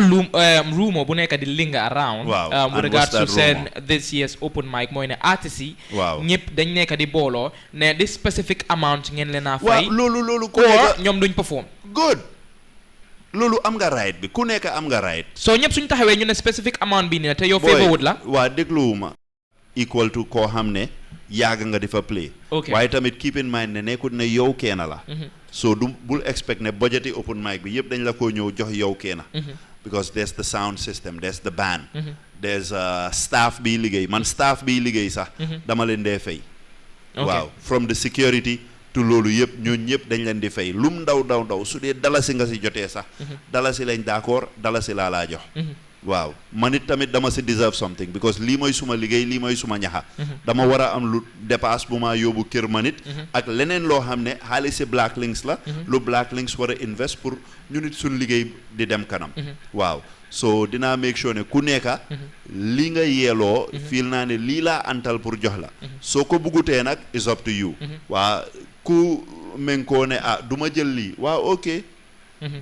rumor bu nekk di linger around with regards to seen this year's open mic mooy ne artistes yi ñëpp dañ nekk di booloo ne this specific amount ngeen leen a fay loolu ko ñoom duñ perform good loolu am nga right bi ku nekk am nga right so ñëpp suñ taxawee ñu ne specific amount bi nii te yow favourite la waa dégluwuma equal to koo xam ne yàgg nga di fa play waaye tamit keep in mind ne nekkut ne yow kenn la so bul expect ne budget yi open mic bi yëpp dañ la ko ñëw jox yow kenn because there's the sound system there's the band there's staff bi liggéey man staff bi liggéey sax dama leen dee fay waaw from the security to loolu yëpp ñooñu ñëpp dañ leen di fay lum ndaw su dee dalasi nga si jotee sax dalasi lañ d'accord dalasi laa jox waaw man it tamit dama si deserve something because lii mooy suma liggéey lii mooy suma ñaxa dama war a am lu dépasse bu ma yóbbu kër man it ak leneen loo xam ne xaalis si Black Links la lu Black Links war a invest pour ñu nit suñ liggéey di dem kanam waaw so dinaa make sure ne ku nekka li nga yeeloo fiil naa ne lii laa antal pour jox la soo ko buggutee nag is up to you waa ku méngkoo ne du ma jël lii waaw ok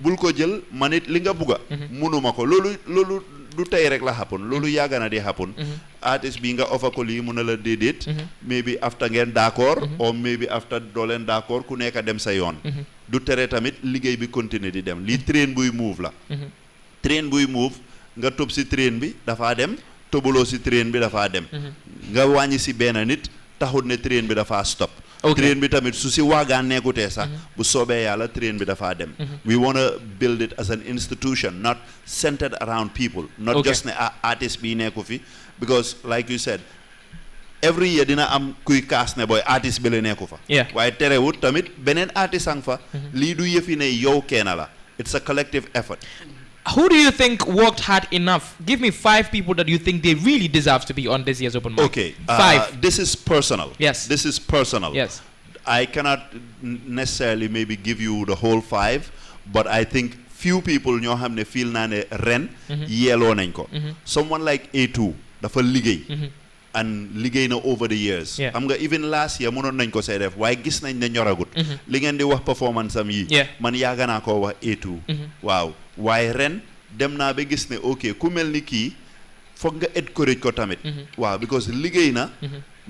bul ko jël man it li nga bugga munuma ko loolu du tey rek la happen loolu yàgg na di happen artiste bi nga offer ko lii mun na la déedéet maybe after ngeen d'accord or maybe after doo leen d'accord ku nekk dem sa yoon du tere tamit liggéey bi continuer di dem lii train buy move la train buy move nga topp si train bi dafaa dem tobaloo si train bi dafaa dem nga wàññi si benn nit taxut ne train bi dafaa stop train bi tamit su si Waagaan nekkutee sax bu soobee yàlla train bi dafaa dem we want to build it as an institution not centered around people not just ne artist bi nekku fi because like you said every year dina am kuy kaas ne booy artist bi la nekku fa waaye terewut tamit beneen artist ang fa lii du yëfi ne yow kenn la it's a collective effort. Who do you think worked hard enough? Give me 5 people that you think they really deserve to be on this year's open mic. Okay. 5. This is personal. Yes. This is personal. Yes. I cannot necessarily maybe give you the whole 5, but I think few people ñoo xam ne feel naa ne ren yelloo nañ ko. Someone like A2 dafa liggéey. And liggéey na over the years. Xam nga even last year mënoon nañ ko see def waaye gis nañ ne ñoragut. Li ngeen di wax performance am yi. Man yaaga naa koo wax A2. Waaw waaye ren dem naa ba gis ne ok ku mel ni kii foog nga encourage ko tamit. waaw because liggéey na.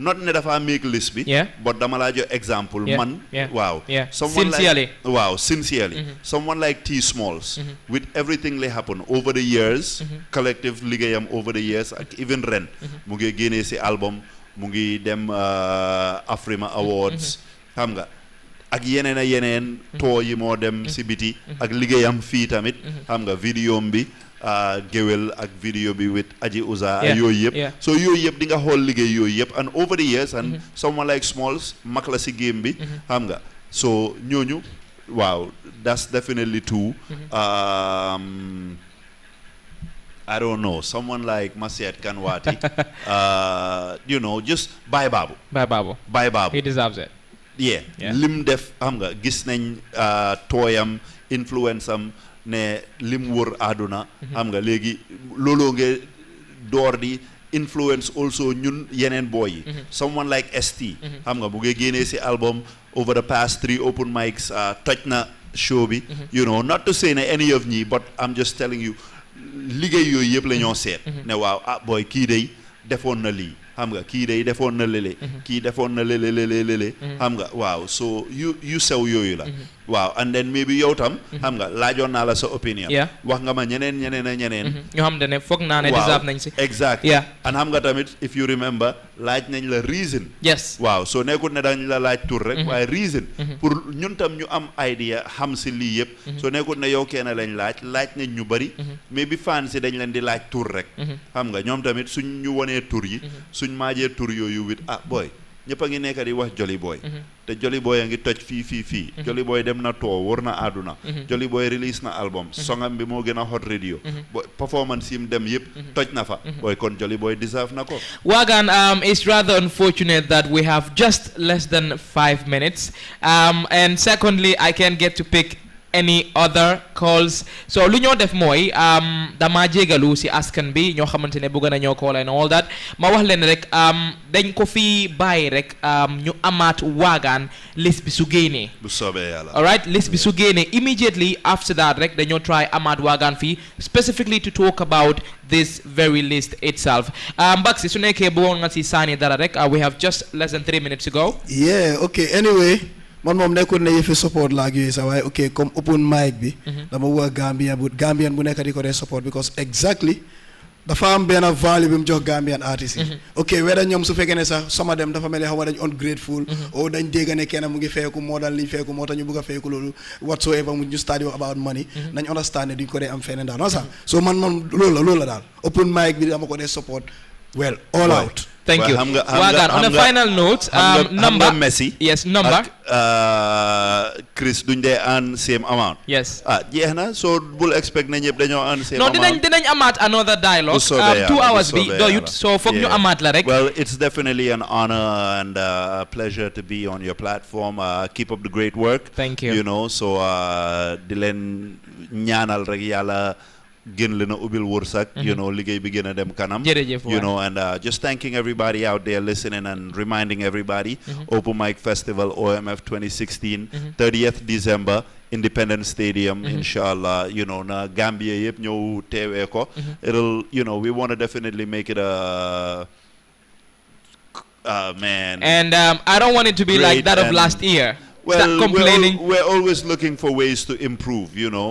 Not ne dafa make list bi. But dama laa jox example. Man waaw. Someone sincerely. Like waaw sincerely. Someone like T Smalls. With everything that happened over the years. Collective liggéeyam over the years ak even ren. mu ngi génnee si album mu ngi dem Afrima Awards. xam nga ak yeneen too yi moo dem si biti ak liggéeyam fii tamit xam nga vidéo bi géwél ak vidéo bi with Aji Uza yooyu yëpp so yooyu yëpp di nga xool liggéey yooyu yëpp and over the years and someone like Smalls mag la si game bi xam nga so ñooñu waaw that's definitely true I don't know, someone like Masiat Kanwati, just Bye Babu. He deserves it. Yeah. Lim def, hamga, gis nañ tooyam, influence am, ne lim wër aduna, hamga, léegi lolo nge door di influence also ñun yeneen boy yi. Someone like ST, hamga, bu ngeen génnee si album over the past 3 open mics, toj na show bi, not to say ne any of ñi, but I'm just telling you, liggéey yooyu yëpp la ñoo seet ne waaw booy kii day defoon na lii xam nga kii day defoon na lële kii defoon na lële xam nga waaw so yu sew yooyu la waaw and then maybe yow tam xam nga laajoon naa la sa opinion wax nga ma ñeneen ñoo xam ne foog naa ne deserve nañ si exactly and xam nga tamit if you remember laaj nañ la reason waaw so nekkul ne dañ la laaj tur rek waaye reason pour ñun tam ñu am idea xam si lii yëpp so nekkul ne yow kenn lañ laaj nañ ñu bëri mais bi fan si dañ leen di laaj tur rek xam nga ñoom tamit suñ ñu wonee tur yi suñ maajee tur yooyu wit booy ñëpp a ngi nekk di wax Jolly Boy te Jolly Boy a ngi toj fii Jolly Boy dem na too wër na àdduna Jolly Boy release na album songam bi moo gën a hot radio performance yim dem yëpp toj na fa booy kon Jolly Boy deserve na ko Waagan, it's rather unfortunate that we have just less than 5 minutes and secondly I can get to pick any other calls so lu ñoo def mooy dama jégalu si askan bi ñoo xamante ne bëgg na ñoo call and all that ma wax leen rek dañ ko fi bàyyi rek ñu amaat Waagan list bi su génnee bu soobee yàlla alright list bi su génnee immediately after that rek dañoo try amaat Waagan fii specifically to talk about this very list itself Baxi su nekkee bëggoon nga si saani dara rek we have just less than 3 minutes to go anyway man moom nekkul ne yëfi support laa ak yooyu sax waaye ok comme open mic bi dama bëgg Gambian bu nekk di ko dee support because exactly dafa am benn value bi mu jox Gambian artist yi ok weda ñoom su fekkee ne sax sama dem dafa mel ni xaw ma dañ ungrateful o dañ dégg ne kenn mu ngi feeku moo dal liñ feeku moo tax ñu bëgg a feeku loolu whatsoever mu ñu start about money nañ understand ne duñ ko dee am feneen daal non sax so man loolu la daal open mic bi dama ko dee support well all out Thank you. Waagan, on a final note, number. Messi. Yes, number. Chris, duñ dee earn same amount. Yes. Jeex na so bul expect na ñëpp dañoo earn same amount. No, dinañ amaat another dialogue. 2 hours bi doyut so foog ñu amaat la rek. Well, it's definitely an honor and a pleasure to be on your platform. Keep up the great work. Thank you. So di leen ñaanal rek yàlla gën leen a ubbil wërsëg liggéey bi gën a dem kanam and just thanking everybody out there listening and reminding everybody Open Mic Festival OMF 2016 30th December Independence Stadium inshallah na Gambia yëpp ñëw teewee ko it'll we want to definitely make it a man and I don't want it to be like that of last year. Well, complaining. We're always looking for ways to improve,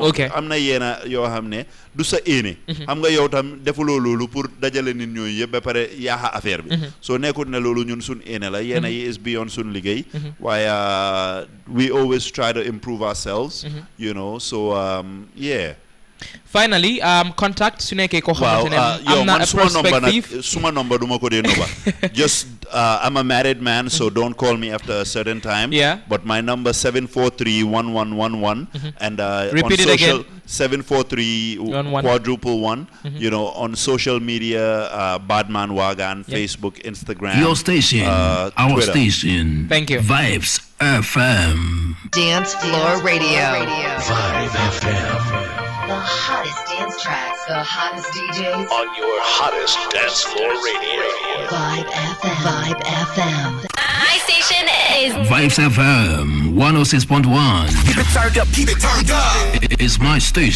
Okay. am na yéena yoo xam ne du sa éene xam nga yow tam defuloo loolu pour dajale nit ñooyu yëpp ba pare yaaxa affaire bi soo nekkut ne loolu ñun suñ éene la yéena yi is beyond suñ liggéey waaye we always try to improve ourselves so yeah. Finally, contact su nekkee ko xamante ne am na a perspective suma number duma ko dee number just I'm a married man so don't call me after a certain time but my number 743-1111 and repeat on it social again 743-111 on social media Badman Waagan Facebook Instagram your station our Twitter. station thank you Vibes FM Dance Floor Radio Vibe FM the hottest dance tracks the hottest DJs on your hottest dance floor radio Vibe FM My station is Vibes FM 106.1 Keep it turned up, keep it turned up. It's my station.